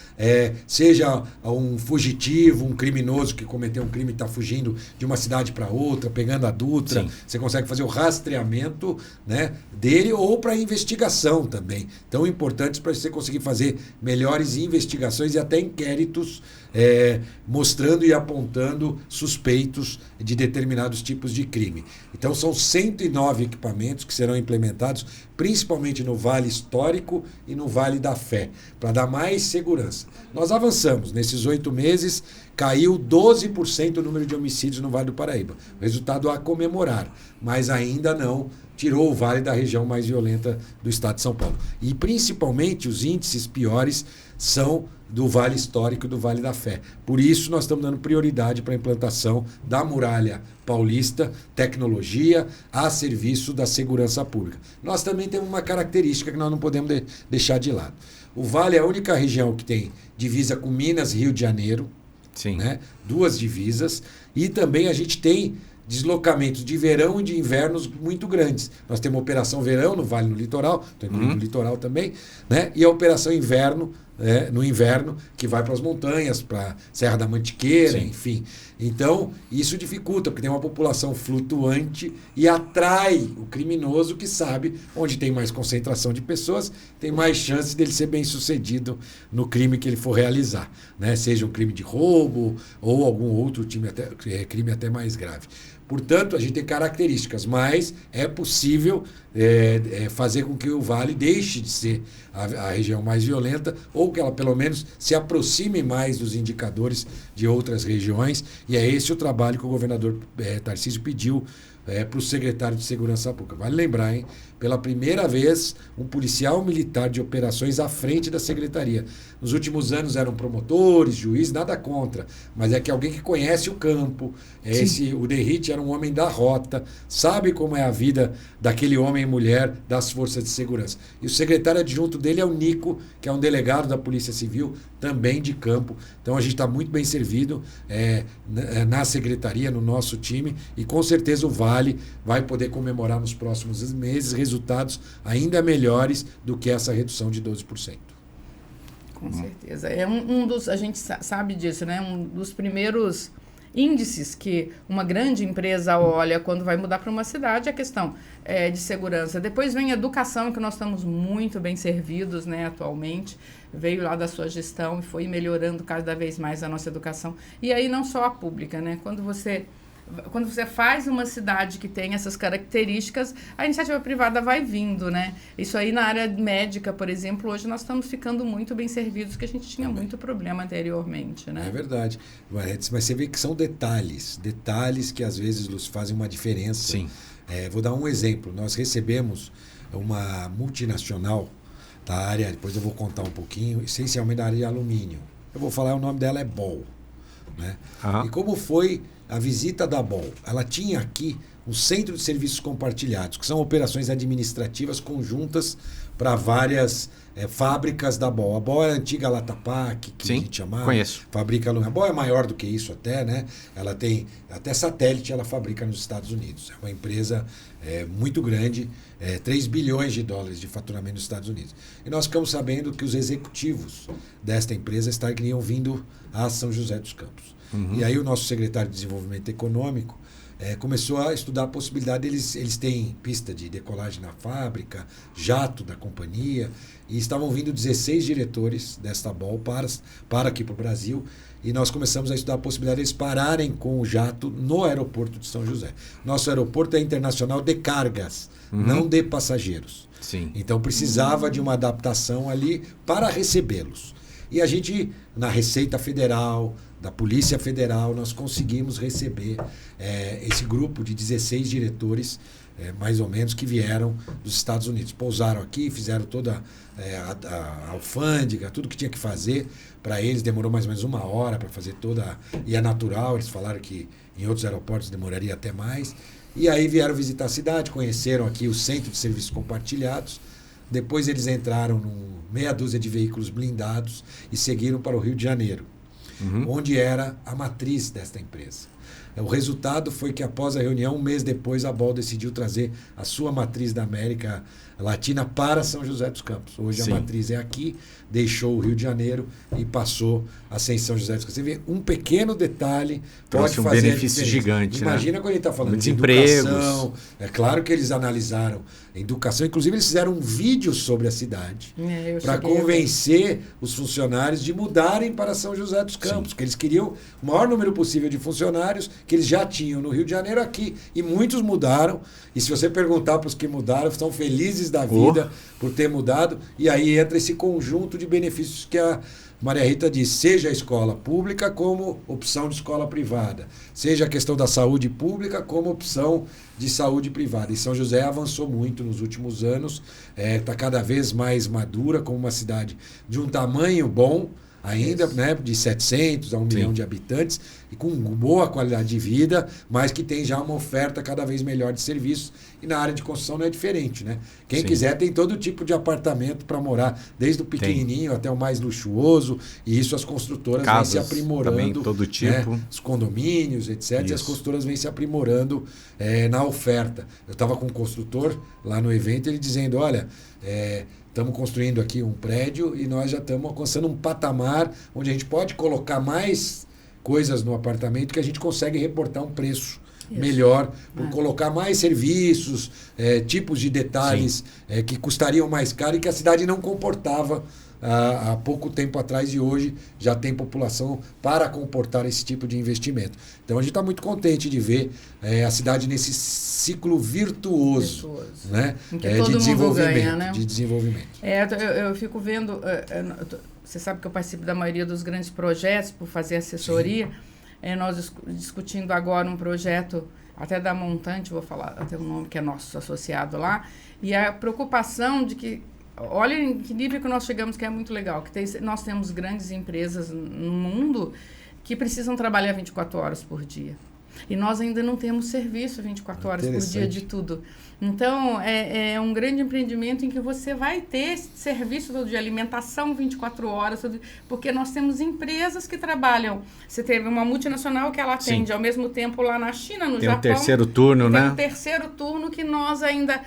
[SPEAKER 3] seja um fugitivo, um criminoso que cometeu um crime e está fugindo de uma cidade para outra, pegando a Dutra. Sim. Você consegue fazer o rastreamento, né, dele ou para investigação também. Tão importantes para você conseguir fazer melhores investigações e até inquéritos mostrando e apontando suspeitos de determinados tipos de crime. Então são 109 equipamentos que serão implementados, principalmente no Vale Histórico e no Vale da Fé, para dar mais segurança. Nós avançamos. Nesses 8 meses, caiu 12% o número de homicídios no Vale do Paraíba. Resultado a comemorar, mas ainda não tirou o Vale da região mais violenta do estado de São Paulo. E principalmente os índices piores são do Vale Histórico e do Vale da Fé. Por isso nós estamos dando prioridade para a implantação da Muralha Paulista, tecnologia a serviço da segurança pública. Nós também temos uma característica que nós não podemos deixar de lado. O Vale é a única região que tem divisa com Minas e Rio de Janeiro. Sim. Né? 2 divisas. E também a gente tem deslocamentos de verão e de invernos muito grandes. Nós temos a Operação Verão no Vale no Litoral, estou incluindo no Litoral também, né? E a Operação Inverno, no inverno, que vai para as montanhas, para Serra da Mantiqueira, sim, enfim. Então, isso dificulta, porque tem uma população flutuante e atrai o criminoso que sabe onde tem mais concentração de pessoas, tem mais chance dele ser bem sucedido no crime que ele for realizar, né? Seja um crime de roubo ou algum outro crime até mais grave. Portanto, a gente tem características, mas é possível fazer com que o Vale deixe de ser a região mais violenta ou que ela, pelo menos, se aproxime mais dos indicadores de outras regiões. E é esse o trabalho que o governador Tarcísio pediu para o secretário de Segurança Pública. Vale lembrar, hein? Pela primeira vez, um policial militar de operações à frente da secretaria. Nos últimos anos eram promotores, juízes, nada contra, mas é que alguém que conhece o campo. O Derrite era um homem da rota, sabe como é a vida daquele homem e mulher das forças de segurança. E o secretário adjunto dele é o Nico, que é um delegado da Polícia Civil, também de campo. Então a gente está muito bem servido na secretaria, no nosso time, e com certeza o Vale vai poder comemorar nos próximos meses resultados ainda melhores do que essa redução de 12%.
[SPEAKER 2] Com certeza. É um dos, a gente sabe disso, né? Um dos primeiros índices que uma grande empresa olha quando vai mudar para uma cidade é a questão de segurança. Depois vem a educação, que nós estamos muito bem servidos, né, atualmente. Veio lá da sua gestão e foi melhorando cada vez mais a nossa educação. E aí não só a pública, né? Quando você faz uma cidade que tem essas características, a iniciativa privada vai vindo, né? Isso aí na área médica, por exemplo, hoje nós estamos ficando muito bem servidos, que a gente tinha muito problema anteriormente, né?
[SPEAKER 3] É verdade. Mas você vê que são detalhes que às vezes nos fazem uma diferença.
[SPEAKER 1] Sim.
[SPEAKER 3] Vou dar um exemplo. Nós recebemos uma multinacional da área, depois eu vou contar um pouquinho, essencialmente da área de alumínio. Eu vou falar, o nome dela é Ball, né? E como foi a visita da Ball? Ela tinha aqui um centro de serviços compartilhados, que são operações administrativas conjuntas para várias fábricas da Ball. A Ball é a antiga Latapac, que
[SPEAKER 1] sim,
[SPEAKER 3] a gente chamava.
[SPEAKER 1] Conheço.
[SPEAKER 3] Fabrica alumínio. A Ball é maior do que isso até, né? Ela tem até satélite, ela fabrica nos Estados Unidos. É uma empresa muito grande, 3 bilhões de dólares de faturamento nos Estados Unidos. E nós ficamos sabendo que os executivos desta empresa estariam vindo a São José dos Campos. E aí o nosso secretário de Desenvolvimento Econômico começou a estudar a possibilidade, eles têm pista de decolagem na fábrica, jato da companhia, e estavam vindo 16 diretores desta Ball para aqui para o Brasil, e nós começamos a estudar a possibilidade de eles pararem com o jato no aeroporto de São José. Nosso aeroporto é internacional de cargas, não de passageiros.
[SPEAKER 1] Sim.
[SPEAKER 3] Então precisava de uma adaptação ali para recebê-los. E a gente, na Receita Federal, da Polícia Federal, nós conseguimos receber esse grupo de 16 diretores, mais ou menos, que vieram dos Estados Unidos. Pousaram aqui, fizeram toda a alfândega, tudo que tinha que fazer para eles. Demorou mais ou menos 1 hora para fazer toda... E é natural, eles falaram que em outros aeroportos demoraria até mais. E aí vieram visitar a cidade, conheceram aqui o Centro de Serviços Compartilhados. Depois eles entraram num meia dúzia de veículos blindados e seguiram para o Rio de Janeiro, onde era a matriz desta empresa. O resultado foi que após a reunião, um mês depois, a BOL decidiu trazer a sua matriz da América Latina para São José dos Campos. Hoje
[SPEAKER 1] Sim.
[SPEAKER 3] a matriz é aqui, deixou o Rio de Janeiro e passou a ser em São José dos Campos. Você vê um pequeno detalhe
[SPEAKER 1] Trouxe
[SPEAKER 3] pode
[SPEAKER 1] um
[SPEAKER 3] fazer
[SPEAKER 1] benefício
[SPEAKER 3] a diferença.
[SPEAKER 1] gigante,
[SPEAKER 3] Imagina quando ele está falando
[SPEAKER 1] Muitos
[SPEAKER 3] de
[SPEAKER 1] empregos.
[SPEAKER 3] educação. É claro que eles analisaram educação, inclusive eles fizeram um vídeo sobre a cidade para convencer os funcionários de mudarem para São José dos Campos, porque eles queriam o maior número possível de funcionários que eles já tinham no Rio de Janeiro aqui. E muitos mudaram. E se você perguntar para os que mudaram, estão felizes da vida por ter mudado. E aí entra esse conjunto de benefícios que a Maria Rita diz, seja a escola pública como opção de escola privada, seja a questão da saúde pública como opção de saúde privada. E São José avançou muito nos últimos anos, está cada vez mais madura como uma cidade de um tamanho bom, ainda, né, de 700 a 1 milhão de habitantes, e com boa qualidade de vida, mas que tem já uma oferta cada vez melhor de serviços. E na área de construção não é diferente, né? Quem quiser tem todo tipo de apartamento para morar, desde o pequenininho até o mais luxuoso, e isso as construtoras
[SPEAKER 1] Casas
[SPEAKER 3] vêm se aprimorando.
[SPEAKER 1] também, todo tipo.
[SPEAKER 3] Né? Os condomínios, etc. E as construtoras vêm se aprimorando na oferta. Eu estava com um construtor lá no evento, ele dizendo, olha, estamos construindo aqui um prédio e nós já estamos alcançando um patamar onde a gente pode colocar mais coisas no apartamento que a gente consegue reportar um preço melhor, por colocar mais serviços, tipos de detalhes que custariam mais caro e que a cidade não comportava há pouco tempo atrás, e hoje já tem população para comportar esse tipo de investimento. Então a gente está muito contente de ver a cidade nesse ciclo virtuoso. Né?
[SPEAKER 2] Em que todo mundo ganha, né?
[SPEAKER 3] De desenvolvimento.
[SPEAKER 2] Eu fico vendo, você sabe que eu participo da maioria dos grandes projetos por fazer assessoria. Nós discutindo agora um projeto até da Montante, vou falar até o nome que é nosso associado lá, e a preocupação de que, olha em que nível que nós chegamos, que é muito legal, que nós temos grandes empresas no mundo que precisam trabalhar 24 horas por dia. E nós ainda não temos serviço 24 horas por dia de tudo. Então, é um grande empreendimento em que você vai ter serviço todo dia, alimentação 24 horas, porque nós temos empresas que trabalham. Você teve uma multinacional que ela atende ao mesmo tempo lá na China, no Japão.
[SPEAKER 1] Tem um terceiro turno, né?
[SPEAKER 2] Tem um terceiro turno que nós ainda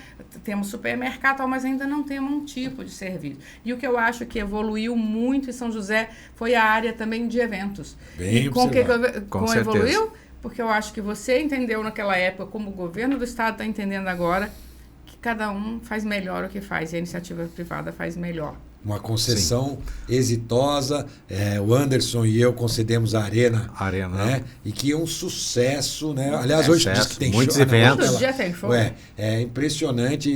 [SPEAKER 2] temos supermercado, mas ainda não temos um tipo de serviço. E o que eu acho que evoluiu muito em São José foi a área também de eventos.
[SPEAKER 3] Bem
[SPEAKER 2] e com
[SPEAKER 3] com
[SPEAKER 2] evoluiu? Porque eu acho que você entendeu naquela época, como o governo do estado está entendendo agora, que cada um faz melhor o que faz, e a iniciativa privada faz melhor.
[SPEAKER 3] Uma concessão exitosa. O Anderson e eu concedemos a Arena. Né? E que é um sucesso. Né? Aliás, hoje diz que tem
[SPEAKER 1] muitos
[SPEAKER 3] show.
[SPEAKER 1] eventos.
[SPEAKER 2] Todo dia tem show.
[SPEAKER 3] É impressionante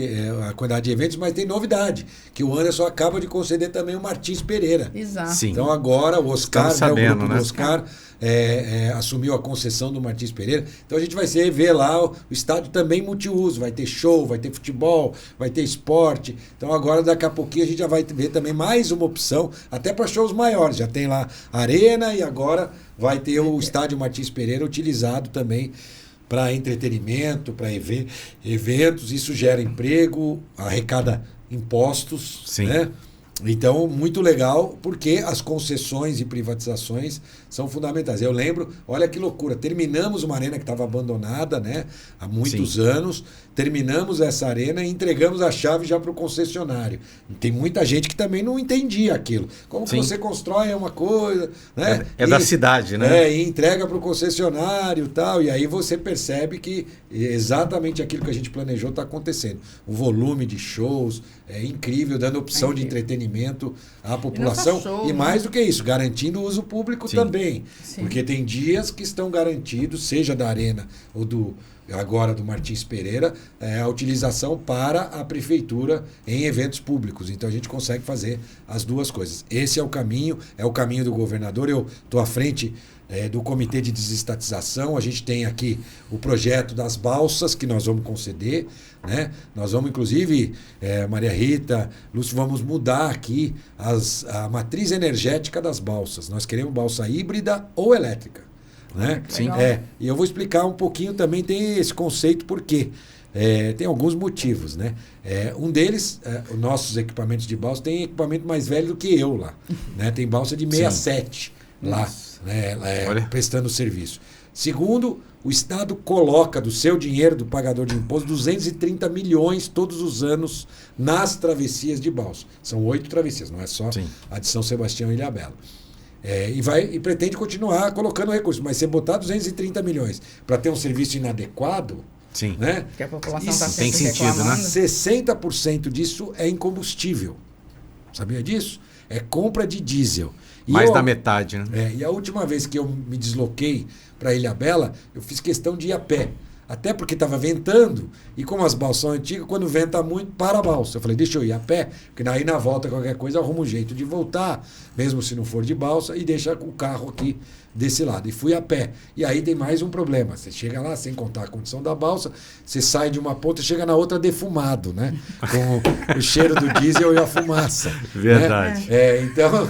[SPEAKER 3] a quantidade de eventos, mas tem novidade. Que o Anderson acaba de conceder também o Martins Pereira.
[SPEAKER 2] Exato.
[SPEAKER 1] Sim.
[SPEAKER 3] Então agora o Oscar,
[SPEAKER 1] sabendo,
[SPEAKER 3] o grupo do Oscar, assumiu a concessão do Martins Pereira. Então a gente vai ver lá o estádio também multiuso. Vai ter show, vai ter futebol, vai ter esporte. Então agora, daqui a pouquinho, a gente já vai ver também mais uma opção, até para shows maiores. Já tem lá a Arena e agora vai ter o estádio Martins Pereira utilizado também para entretenimento, para eventos. Isso gera emprego, arrecada impostos.
[SPEAKER 1] Sim.
[SPEAKER 3] Né? Então, muito legal, porque as concessões e privatizações são fundamentais. Eu lembro, olha que loucura, terminamos uma arena que estava abandonada, né, há muitos anos, terminamos essa arena e entregamos a chave já para o concessionário. Tem muita gente que também não entendia aquilo. Como que você constrói uma coisa, né?
[SPEAKER 1] Da cidade, né?
[SPEAKER 3] E entrega para o concessionário e tal, e aí você percebe que exatamente aquilo que a gente planejou está acontecendo. O volume de shows é incrível, dando opção de entretenimento à população. E mais do que isso, garantindo o uso público também. Porque tem dias que estão garantidos, seja da Arena ou agora do Martins Pereira, a utilização para a prefeitura em eventos públicos. Então a gente consegue fazer as duas coisas. Esse é o caminho do governador. Eu estou à frente do Comitê de Desestatização. A gente tem aqui o projeto das balsas que nós vamos conceder. Né? Nós vamos, inclusive, Maria Rita, Lúcio, vamos mudar aqui a matriz energética das balsas. Nós queremos balsa híbrida ou elétrica. Né?
[SPEAKER 2] Sim.
[SPEAKER 3] E eu vou explicar um pouquinho também, tem esse conceito, porque tem alguns motivos. Né? Um deles, os nossos equipamentos de balsa, tem equipamento mais velho do que eu lá. Né? Tem balsa de 67 lá, né? Prestando serviço. Segundo, o Estado coloca do seu dinheiro, do pagador de imposto, 230 milhões todos os anos nas travessias de balsa. São 8 travessias, não é só a de São Sebastião e Ilhabela. E pretende continuar colocando recursos, mas você botar 230 milhões para ter um serviço inadequado, né?
[SPEAKER 2] Que a população está
[SPEAKER 1] tem sentido, né?
[SPEAKER 3] 60% disso é em combustível. Sabia disso? É compra de diesel.
[SPEAKER 1] Mais da metade, né?
[SPEAKER 3] E a última vez que eu me desloquei para Ilhabela, eu fiz questão de ir a pé. Até porque estava ventando, e como as balsas são antigas, quando venta muito, para a balsa. Eu falei, deixa eu ir a pé, porque daí na volta, qualquer coisa, eu arrumo um jeito de voltar, mesmo se não for de balsa, e deixa o carro aqui desse lado. E fui a pé. E aí tem mais um problema. Você chega lá, sem contar a condição da balsa, você sai de uma ponta e chega na outra defumado, né? Com o cheiro do diesel e a fumaça.
[SPEAKER 1] Verdade.
[SPEAKER 3] Né? Então,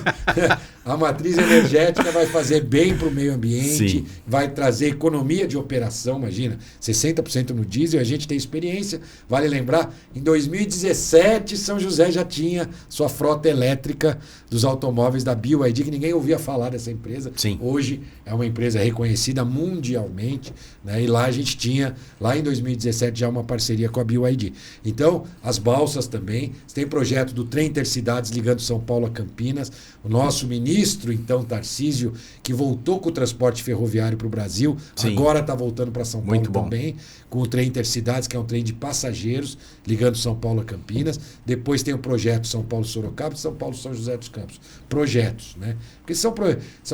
[SPEAKER 3] a matriz energética vai fazer bem para o meio ambiente, vai trazer economia de operação, imagina, 60% no diesel, a gente tem experiência. Vale lembrar, em 2017, São José já tinha sua frota elétrica dos automóveis da BYD, que ninguém ouvia falar dessa empresa. Hoje é uma empresa reconhecida mundialmente, né? E lá a gente tinha, lá em 2017, já uma parceria com a BYD. Então, as balsas também. Tem projeto do trem Intercidades ligando São Paulo a Campinas. O nosso ministro, então, Tarcísio, que voltou com o transporte ferroviário para o Brasil, agora está voltando para São Paulo também, com o trem Intercidades, que é um trem de passageiros, ligando São Paulo a Campinas. Depois tem o projeto São Paulo-Sorocaba e São Paulo-São José dos Campos. Projetos, né? Porque são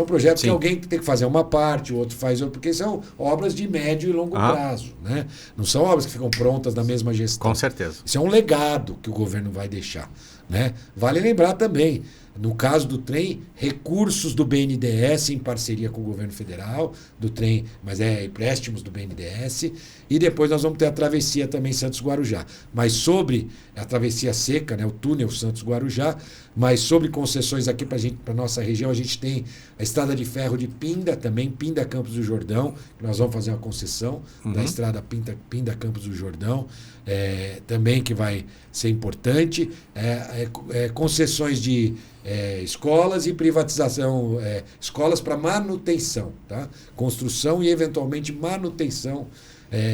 [SPEAKER 3] projetos que alguém tem que fazer uma parte, o outro faz outra, porque são obras de médio e longo prazo, né? Não são obras que ficam prontas na mesma gestão.
[SPEAKER 1] Com certeza.
[SPEAKER 3] Isso é um legado que o governo vai deixar, né? Vale lembrar também, no caso do trem, recursos do BNDES em parceria com o governo federal, do trem, mas empréstimos do BNDES, e depois nós vamos ter a travessia também Santos-Guarujá. Mas sobre a travessia seca, né, o túnel Santos-Guarujá, mas sobre concessões aqui para a nossa região, a gente tem a estrada de ferro de Pinda também, Pinda-Campos do Jordão, que nós vamos fazer uma concessão da estrada Pinda-Campos do Jordão, também que vai ser importante, concessões de escolas e privatização, escolas para manutenção, tá? Construção e eventualmente manutenção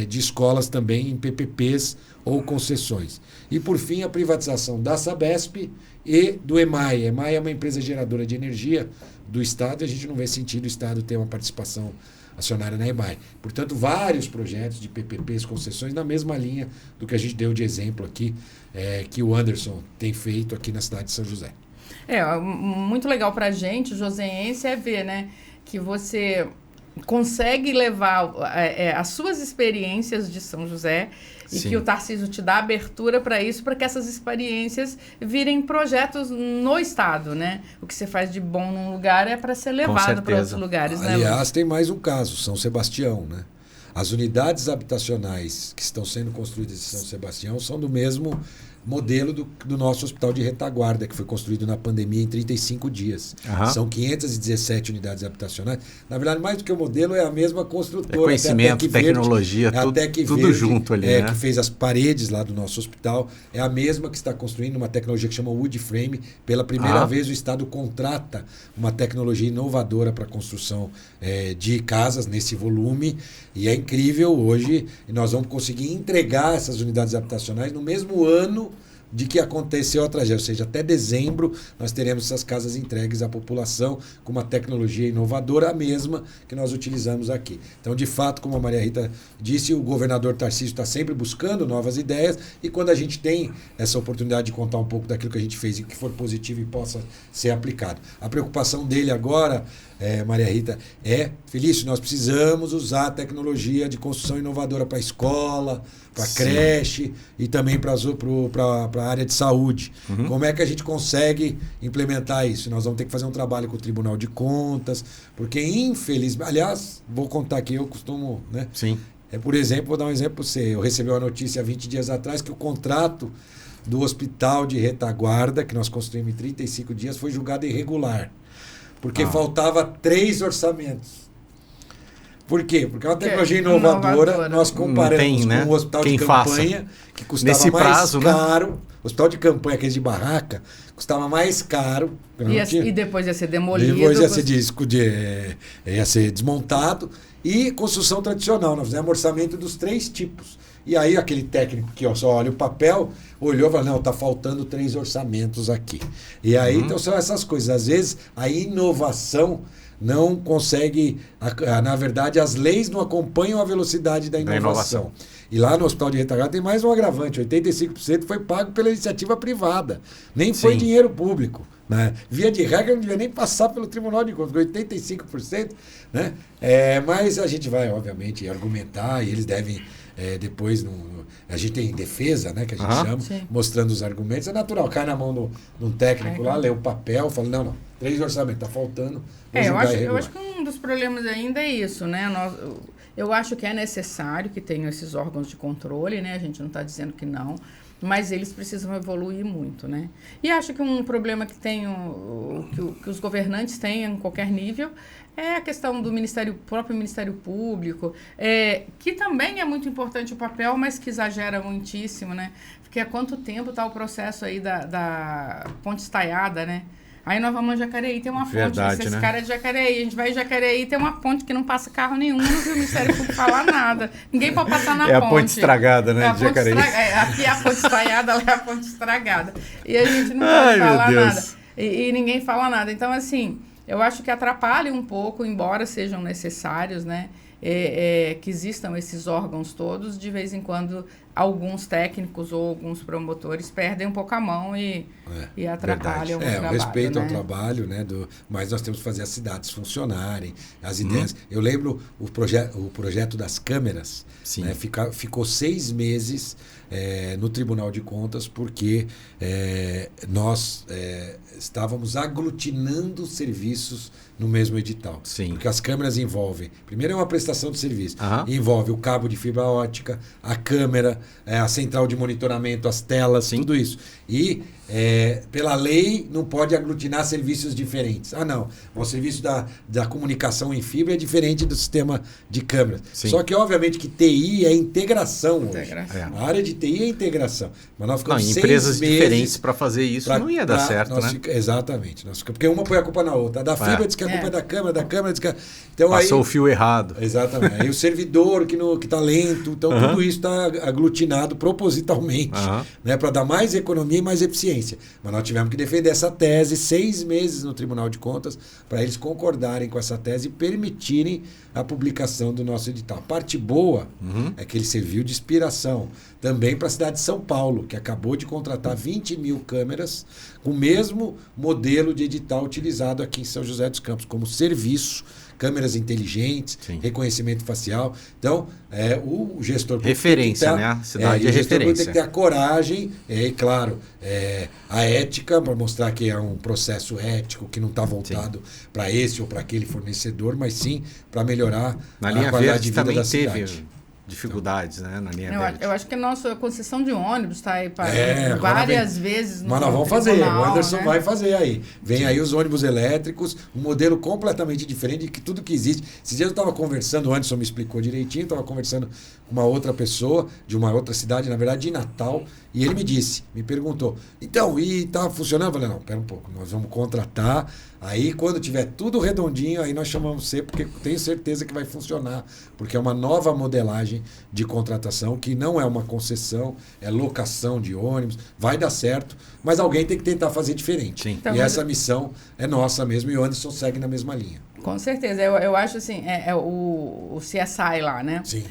[SPEAKER 3] de escolas também em PPPs ou concessões. E por fim a privatização da Sabesp e do EMAI. A EMAI é uma empresa geradora de energia do Estado e a gente não vê sentido o Estado ter uma participação acionária na EMAI. Portanto, vários projetos de PPPs, concessões, na mesma linha do que a gente deu de exemplo aqui, que o Anderson tem feito aqui na cidade de São José.
[SPEAKER 2] Muito legal para a gente, joseense, ver, né, que você consegue levar as suas experiências de São José e que o Tarcísio te dá abertura para isso, para que essas experiências virem projetos no Estado, né? O que você faz de bom num lugar é para ser levado para outros lugares, né?
[SPEAKER 3] Aliás, tem mais um caso, São Sebastião, né? As unidades habitacionais que estão sendo construídas em São Sebastião são do mesmo modelo do nosso hospital de retaguarda, que foi construído na pandemia em 35 dias. São 517 unidades habitacionais. Na verdade, mais do que o modelo, é a mesma construtora.
[SPEAKER 1] Conhecimento, tecnologia, tudo junto ali, né?
[SPEAKER 3] Que fez as paredes lá do nosso hospital. É a mesma que está construindo uma tecnologia que chama Wood Frame. Pela primeira vez, o Estado contrata uma tecnologia inovadora para a construção de casas nesse volume. E é incrível hoje. E nós vamos conseguir entregar essas unidades habitacionais no mesmo ano de que aconteceu a tragédia, ou seja, até dezembro nós teremos essas casas entregues à população com uma tecnologia inovadora, a mesma que nós utilizamos aqui. Então, de fato, como a Maria Rita disse, o governador Tarcísio está sempre buscando novas ideias e quando a gente tem essa oportunidade de contar um pouco daquilo que a gente fez e que for positivo e possa ser aplicado. A preocupação dele agora, Maria Rita, Felício, nós precisamos usar a tecnologia de construção inovadora para a escola, para a creche e também para a área de saúde. Como é que a gente consegue implementar isso? Nós vamos ter que fazer um trabalho com o Tribunal de Contas, porque infelizmente, aliás, vou contar aqui, eu costumo, né?
[SPEAKER 1] Sim.
[SPEAKER 3] Por exemplo, vou dar um exemplo para você. Eu recebi uma notícia há 20 dias atrás que o contrato do hospital de retaguarda, que nós construímos em 35 dias, foi julgado irregular. Porque faltava 3 orçamentos. Por quê? Porque é uma tecnologia inovadora. Nós comparamos com o hospital de campanha, que custava mais caro. Né? O hospital de campanha, aqueles de barraca, custava mais caro.
[SPEAKER 2] E depois ia ser demolido.
[SPEAKER 3] Depois ia ser desmontado. e construção tradicional. Nós fizemos orçamento dos 3 tipos. E aí aquele técnico que só olha o papel, olhou e falou, não, está faltando 3 orçamentos aqui. E aí, então são essas coisas. Às vezes a inovação não consegue, na verdade as leis não acompanham a velocidade da inovação. E lá no Hospital de Retagada tem mais um agravante, 85% foi pago pela iniciativa privada, nem foi dinheiro público. Né? Via de regra não devia nem passar pelo Tribunal de Contas, 85%. Né? Mas a gente vai, obviamente, argumentar e eles devem depois... a gente tem defesa, né, que a gente chama, mostrando os argumentos. É natural, cai na mão de um técnico lá, lê o papel, fala, não, 3 orçamentos, está faltando.
[SPEAKER 2] Eu acho que um dos problemas ainda é isso, né? Eu acho que é necessário que tenham esses órgãos de controle, né? A gente não está dizendo que não, mas eles precisam evoluir muito, né? E acho que um problema que que os governantes têm em qualquer nível é a questão do próprio Ministério Público, que também é muito importante o papel, mas que exagera muitíssimo, né? Porque há quanto tempo está o processo aí da ponte estaiada, né? Aí nós vamos a Jacareí, tem uma ponte, esse cara é de Jacareí, a gente vai em Jacareí, tem uma ponte que não passa carro nenhum, não viu o Ministério Público falar nada. Ninguém pode passar na ponte.
[SPEAKER 1] É a ponte estragada, né, de Jacareí.
[SPEAKER 2] Aqui é a ponte estaiada, lá é a ponte estragada. E a gente não pode falar nada. E ninguém fala nada. Então, assim, eu acho que atrapalha um pouco, embora sejam necessários, né? Que existam esses órgãos todos, de vez em quando alguns técnicos ou alguns promotores perdem um pouco a mão e atrapalham o trabalho.
[SPEAKER 3] O respeito ao
[SPEAKER 2] né?
[SPEAKER 3] trabalho, né? Mas nós temos que fazer as cidades funcionarem, as ideias. Eu lembro o projeto das câmeras, né? Ficou 6 meses no Tribunal de Contas porque nós estávamos aglutinando serviços no mesmo edital. Porque as câmeras envolvem, primeiro é uma prestação de serviço, envolve o cabo de fibra ótica, a câmera, a central de monitoramento, as telas, tudo isso. E pela lei não pode aglutinar serviços diferentes. Não, o serviço da comunicação em fibra é diferente do sistema de câmeras. Só que obviamente que TI é integração hoje. A área de TI é integração. Mas nós ficamos
[SPEAKER 1] empresas diferentes para fazer isso não ia dar certo, né?
[SPEAKER 3] Exatamente. Porque uma põe a culpa na outra. A da fibra diz que a culpa é da câmera diz que... Então,
[SPEAKER 1] passou o fio errado.
[SPEAKER 3] Exatamente. Aí o servidor que está lento. Então tudo isso está aglutinado propositalmente, né, para dar mais economia e mais eficiência. Mas nós tivemos que defender essa tese 6 meses no Tribunal de Contas para eles concordarem com essa tese e permitirem a publicação do nosso edital. A parte boa é que ele serviu de inspiração também para a cidade de São Paulo, que acabou de contratar 20 mil câmeras com o mesmo modelo de edital utilizado aqui em São José dos Campos, como serviço, câmeras inteligentes, reconhecimento facial. Então, o gestor público
[SPEAKER 1] referência, né? A cidade é referência.
[SPEAKER 3] Tem que ter a coragem, claro, a ética, para mostrar que é um processo ético, que não está voltado para esse ou para aquele fornecedor, mas sim para melhorar
[SPEAKER 1] a qualidade de vida da cidade. Dificuldades, né, na linha verde.
[SPEAKER 2] Eu acho que a nossa concessão de ônibus está aí várias vezes no
[SPEAKER 3] Mas nós vamos fazer, o Anderson vai fazer aí. Vem aí os ônibus elétricos, um modelo completamente diferente de tudo que existe. Esses dias eu estava conversando, o Anderson me explicou direitinho, estava conversando com uma outra pessoa de uma outra cidade, na verdade de Natal, e ele me perguntou, então, e está funcionando? Eu falei, não, pera um pouco, nós vamos contratar, aí quando tiver tudo redondinho, aí nós chamamos você, porque tenho certeza que vai funcionar, porque é uma nova modelagem de contratação, que não é uma concessão, é locação de ônibus, vai dar certo, mas alguém tem que tentar fazer diferente.
[SPEAKER 2] Então,
[SPEAKER 3] e essa missão é nossa mesmo, e o Anderson segue na mesma linha.
[SPEAKER 2] Com certeza. Eu acho assim, o CSI lá, né?
[SPEAKER 3] Sim.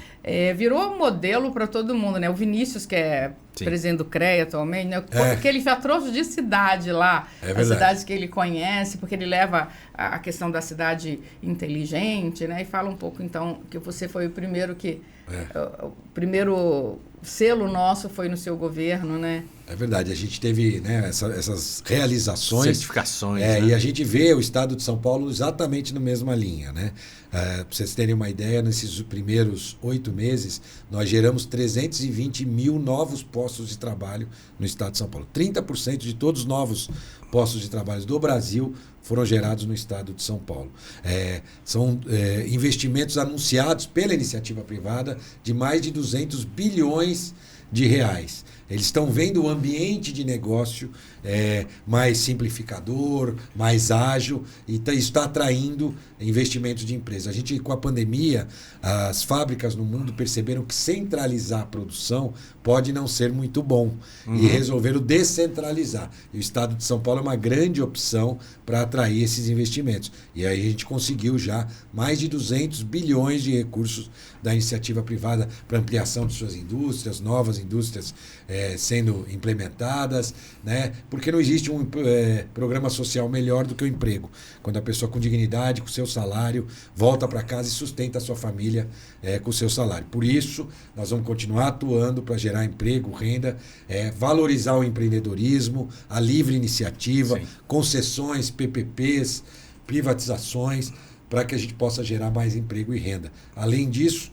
[SPEAKER 2] Virou modelo para todo mundo, né? O Vinícius, que é presidente do CREA atualmente, né? Porque ele já trouxe de cidade lá, as cidades que ele conhece, porque ele leva a questão da cidade inteligente, né? E fala um pouco, então, que você foi o primeiro que... O primeiro selo nosso foi no seu governo, né?
[SPEAKER 3] É verdade, a gente teve, né, essas realizações.
[SPEAKER 1] Certificações. Né?
[SPEAKER 3] E a gente vê o estado de São Paulo exatamente na mesma linha, né? Para vocês terem uma ideia, nesses primeiros 8 meses, nós geramos 320 mil novos postos de trabalho no estado de São Paulo. 30% de todos os novos postos de trabalho do Brasil foram gerados no estado de São Paulo. São investimentos anunciados pela iniciativa privada de mais de 200 bilhões de reais. Eles estão vendo o ambiente de negócio mais simplificador, mais ágil, e isso está atraindo investimentos de empresas. A gente, com a pandemia, as fábricas no mundo perceberam que centralizar a produção pode não ser muito bom, e resolveram descentralizar. E o Estado de São Paulo é uma grande opção para atrair esses investimentos. E aí a gente conseguiu já mais de 200 bilhões de recursos da iniciativa privada para ampliação de suas indústrias, novas indústrias sendo implementadas, né? Porque não existe um programa social melhor do que o emprego. Quando a pessoa com dignidade, com seu salário, volta para casa e sustenta a sua família com o seu salário. Por isso, nós vamos continuar atuando para gerar emprego, renda, valorizar o empreendedorismo, a livre iniciativa, sim, concessões, PPPs, privatizações, para que a gente possa gerar mais emprego e renda. Além disso,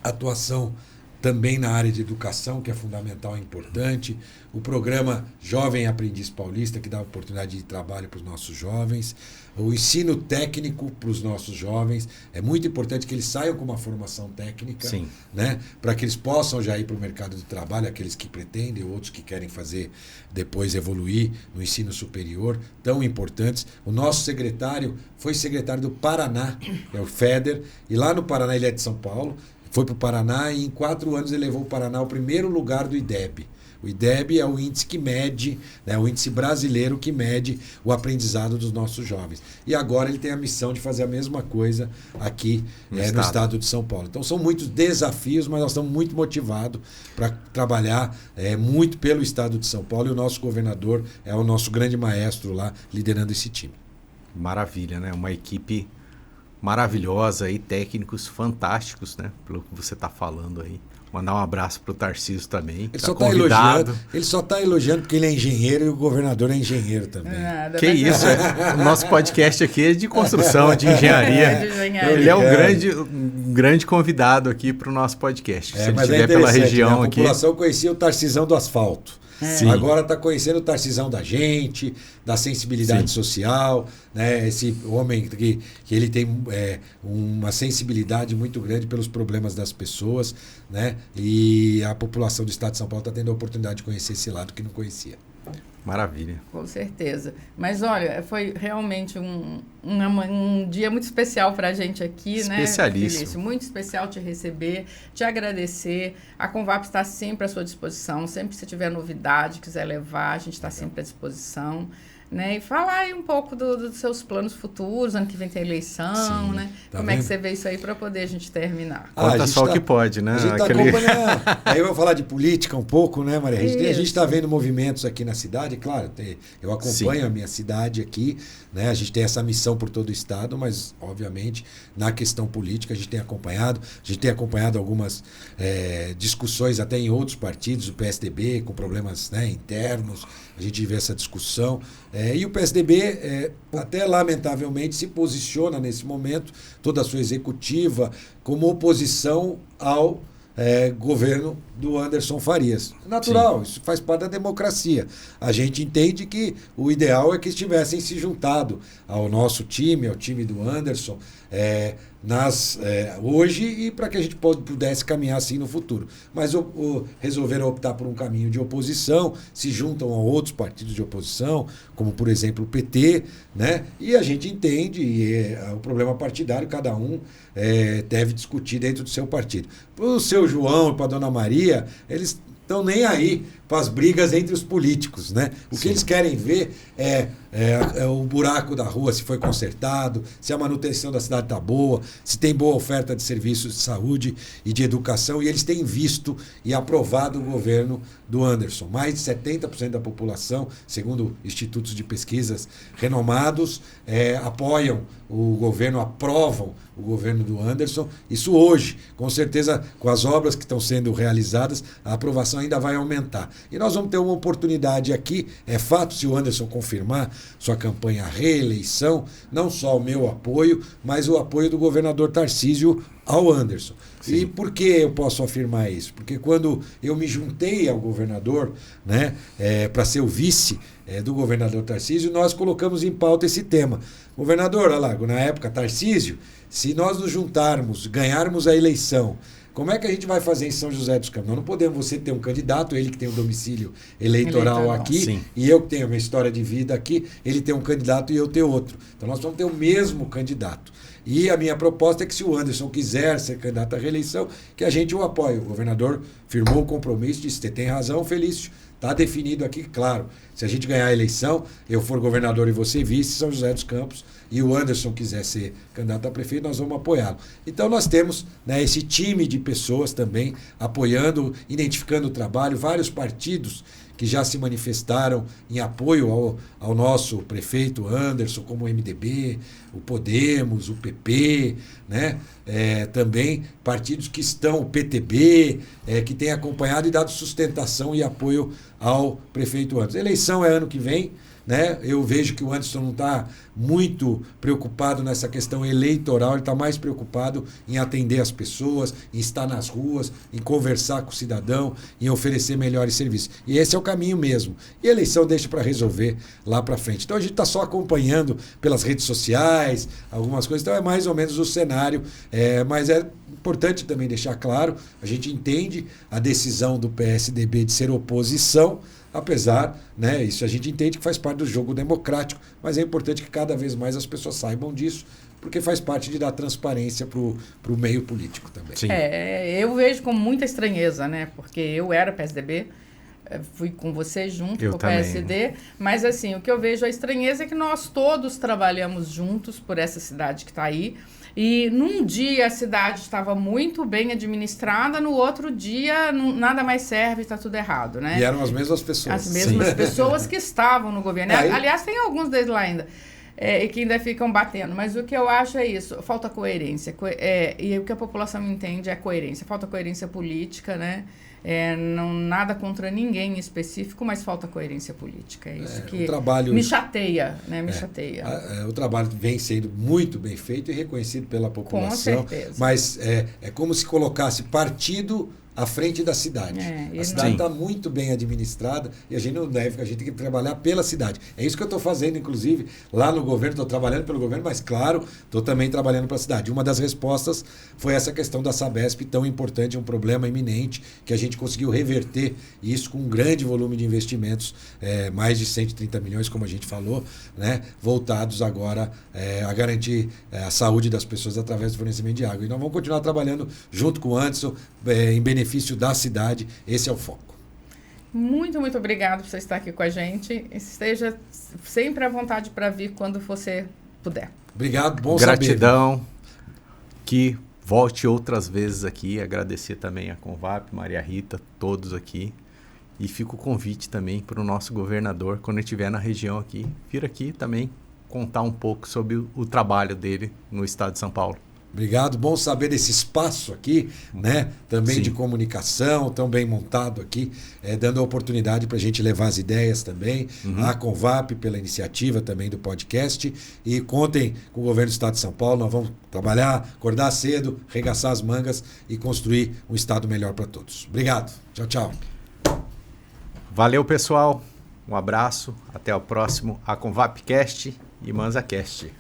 [SPEAKER 3] atuação também na área de educação, que é fundamental e importante. O programa Jovem Aprendiz Paulista, que dá oportunidade de trabalho para os nossos jovens. O ensino técnico para os nossos jovens. É muito importante que eles saiam com uma formação técnica, né, para que eles possam já ir para o mercado de trabalho, aqueles que pretendem, outros que querem fazer depois evoluir no ensino superior, tão importantes. O nosso secretário foi secretário do Paraná, é o FEDER, e lá no Paraná, ele é de São Paulo, foi para o Paraná e em 4 anos ele levou o Paraná ao primeiro lugar do IDEB. O IDEB é o índice que mede, né, o índice brasileiro que mede o aprendizado dos nossos jovens. E agora ele tem a missão de fazer a mesma coisa aqui no estado de São Paulo. Então são muitos desafios, mas nós estamos muito motivados para trabalhar muito pelo estado de São Paulo, e o nosso governador é o nosso grande maestro lá, liderando esse time.
[SPEAKER 1] Maravilha, né? Uma equipe maravilhosa aí, técnicos fantásticos, né? Pelo que você está falando aí. Mandar um abraço para o Tarcísio também.
[SPEAKER 3] Ele só está elogiando. Ele só está elogiando porque ele é engenheiro e o governador é engenheiro também.
[SPEAKER 1] Que isso? O nosso podcast aqui é de construção, de engenharia. Ele é um grande convidado aqui para o nosso podcast. Se ele estiver pela região aqui.
[SPEAKER 3] A população conhecia o Tarcisão do asfalto. Agora está conhecendo o Tarcisão da gente, da sensibilidade social, né? Esse homem que ele tem uma sensibilidade muito grande pelos problemas das pessoas, né? E a população do estado de São Paulo está tendo a oportunidade de conhecer esse lado que não conhecia.
[SPEAKER 1] Maravilha.
[SPEAKER 2] Com certeza. Mas olha, foi realmente um dia muito especial para a gente aqui, né?
[SPEAKER 1] Especialíssimo.
[SPEAKER 2] Muito especial te receber, te agradecer. A Convap está sempre à sua disposição. Sempre que você tiver novidade, quiser levar, a gente está sempre à disposição. Né? E falar aí um pouco dos seus planos futuros, ano que vem tem eleição, né? Como é que você vê isso aí para poder a gente terminar?
[SPEAKER 1] Conta só o que pode, né?
[SPEAKER 3] A gente está acompanhando. Aí eu vou falar de política um pouco, né, Maria? A gente está vendo movimentos aqui na cidade, claro, eu acompanho a minha cidade aqui, né? A gente tem essa missão por todo o estado, mas, obviamente, na questão política a gente tem acompanhado algumas discussões até em outros partidos, o PSDB, com problemas, né, internos, a gente vê essa discussão. E o PSDB, até lamentavelmente, se posiciona nesse momento, toda a sua executiva, como oposição ao governo do Anderson Farias. Natural, isso faz parte da democracia. A gente entende que o ideal é que estivessem se juntado ao nosso time, ao time do Anderson, hoje, e para que a gente pudesse caminhar assim no futuro. Mas resolveram optar por um caminho de oposição, se juntam a outros partidos de oposição, como por exemplo o PT, né? E a gente entende o problema partidário, cada um deve discutir dentro do seu partido. Para o seu João e para a dona Maria, eles estão nem aí para as brigas entre os políticos, né? O que eles querem ver é o buraco da rua, se foi consertado, se a manutenção da cidade está boa, se tem boa oferta de serviços de saúde e de educação, e eles têm visto e aprovado o governo do Anderson. Mais de 70% da população, segundo institutos de pesquisas renomados, apoiam o governo, aprovam o governo do Anderson. Isso hoje, com certeza, com as obras que estão sendo realizadas, a aprovação ainda vai aumentar. E nós vamos ter uma oportunidade aqui, é fato, se o Anderson confirmar sua campanha à reeleição, não só o meu apoio, mas o apoio do governador Tarcísio ao Anderson. Sim. E por que eu posso afirmar isso? Porque quando eu me juntei ao governador, né, para ser o vice do governador Tarcísio, nós colocamos em pauta esse tema. Governador, olha lá, na época Tarcísio, se nós nos juntarmos, ganharmos a eleição, Como é que a gente vai fazer em São José dos Campos? Nós não podemos você ter um candidato, ele que tem um domicílio eleitoral aqui,
[SPEAKER 1] Sim.
[SPEAKER 3] e eu que tenho a minha história de vida aqui, ele tem um candidato e eu ter outro. Então nós vamos ter o mesmo candidato. E a minha proposta é que se o Anderson quiser ser candidato à reeleição, que a gente o apoie. O governador firmou o compromisso, disse, você tem razão, Felício, está definido aqui, claro. Se a gente ganhar a eleição, eu for governador e você vice, São José dos Campos, e o Anderson quiser ser candidato a prefeito, nós vamos apoiá-lo. Então nós temos, né, esse time de pessoas também apoiando, identificando o trabalho, vários partidos que já se manifestaram em apoio ao nosso prefeito Anderson, como o MDB, o Podemos, o PP, né? Também partidos que estão, o PTB, que tem acompanhado e dado sustentação e apoio ao prefeito Anderson. A eleição é ano que vem, né? Eu vejo que o Anderson não está muito preocupado nessa questão eleitoral, ele está mais preocupado em atender as pessoas, em estar nas ruas, em conversar com o cidadão, em oferecer melhores serviços. E esse é o caminho mesmo. E a eleição deixa para resolver lá para frente. Então a gente está só acompanhando pelas redes sociais, algumas coisas, então é mais ou menos o cenário, mas é importante também deixar claro, a gente entende a decisão do PSDB de ser oposição, apesar, né, isso a gente entende que faz parte do jogo democrático, mas é importante que cada vez mais as pessoas saibam disso, porque faz parte de dar transparência para o meio político também.
[SPEAKER 1] Sim.
[SPEAKER 2] Eu vejo com muita estranheza, né, porque eu era PSDB, fui com você junto com o PSD, mas assim, o que eu vejo a estranheza é que nós todos trabalhamos juntos por essa cidade que está aí, e num dia a cidade estava muito bem administrada, no outro dia nada mais serve, está tudo errado, né?
[SPEAKER 3] E eram as mesmas pessoas.
[SPEAKER 2] As mesmas pessoas que estavam no governo. Aliás, tem alguns deles lá ainda, e que ainda ficam batendo. Mas o que eu acho é isso, falta coerência. E o que a população entende é coerência. Falta coerência política, né? Não, nada contra ninguém em específico, mas falta coerência política. É isso que me chateia, né? Me chateia.
[SPEAKER 3] O trabalho vem sendo muito bem feito e reconhecido pela população.
[SPEAKER 2] Com certeza.
[SPEAKER 3] Mas é como se colocasse partido à frente da cidade. A cidade está muito bem administrada e a gente não deve, a gente tem que trabalhar pela cidade. É isso que eu estou fazendo, inclusive, lá no governo, estou trabalhando pelo governo, mas claro, estou também trabalhando para a cidade. Uma das respostas foi essa questão da Sabesp, tão importante, um problema iminente, que a gente conseguiu reverter isso com um grande volume de investimentos, mais de 130 milhões, como a gente falou, né, voltados agora a garantir a saúde das pessoas através do fornecimento de água. E nós vamos continuar trabalhando junto com o Anderson, em benefício da cidade, esse é o foco.
[SPEAKER 2] Muito, muito obrigado por você estar aqui com a gente. Esteja sempre à vontade para vir quando você puder.
[SPEAKER 3] Obrigado, bom
[SPEAKER 1] Gratidão,
[SPEAKER 3] saber.
[SPEAKER 1] que volte outras vezes aqui, agradecer também a Convap, Maria Rita, todos aqui. E fica o convite também para o nosso governador, quando ele estiver na região aqui, vir aqui também contar um pouco sobre o trabalho dele no estado de São Paulo.
[SPEAKER 3] Obrigado, bom saber desse espaço aqui, né? Também de comunicação, tão bem montado aqui, dando a oportunidade para a gente levar as ideias também, a Convap pela iniciativa também do podcast, e contem com o governo do estado de São Paulo, nós vamos trabalhar, acordar cedo, regaçar as mangas e construir um estado melhor para todos. Obrigado, tchau, tchau.
[SPEAKER 1] Valeu, pessoal, um abraço, até o próximo, a Convapcast e ManzaCast.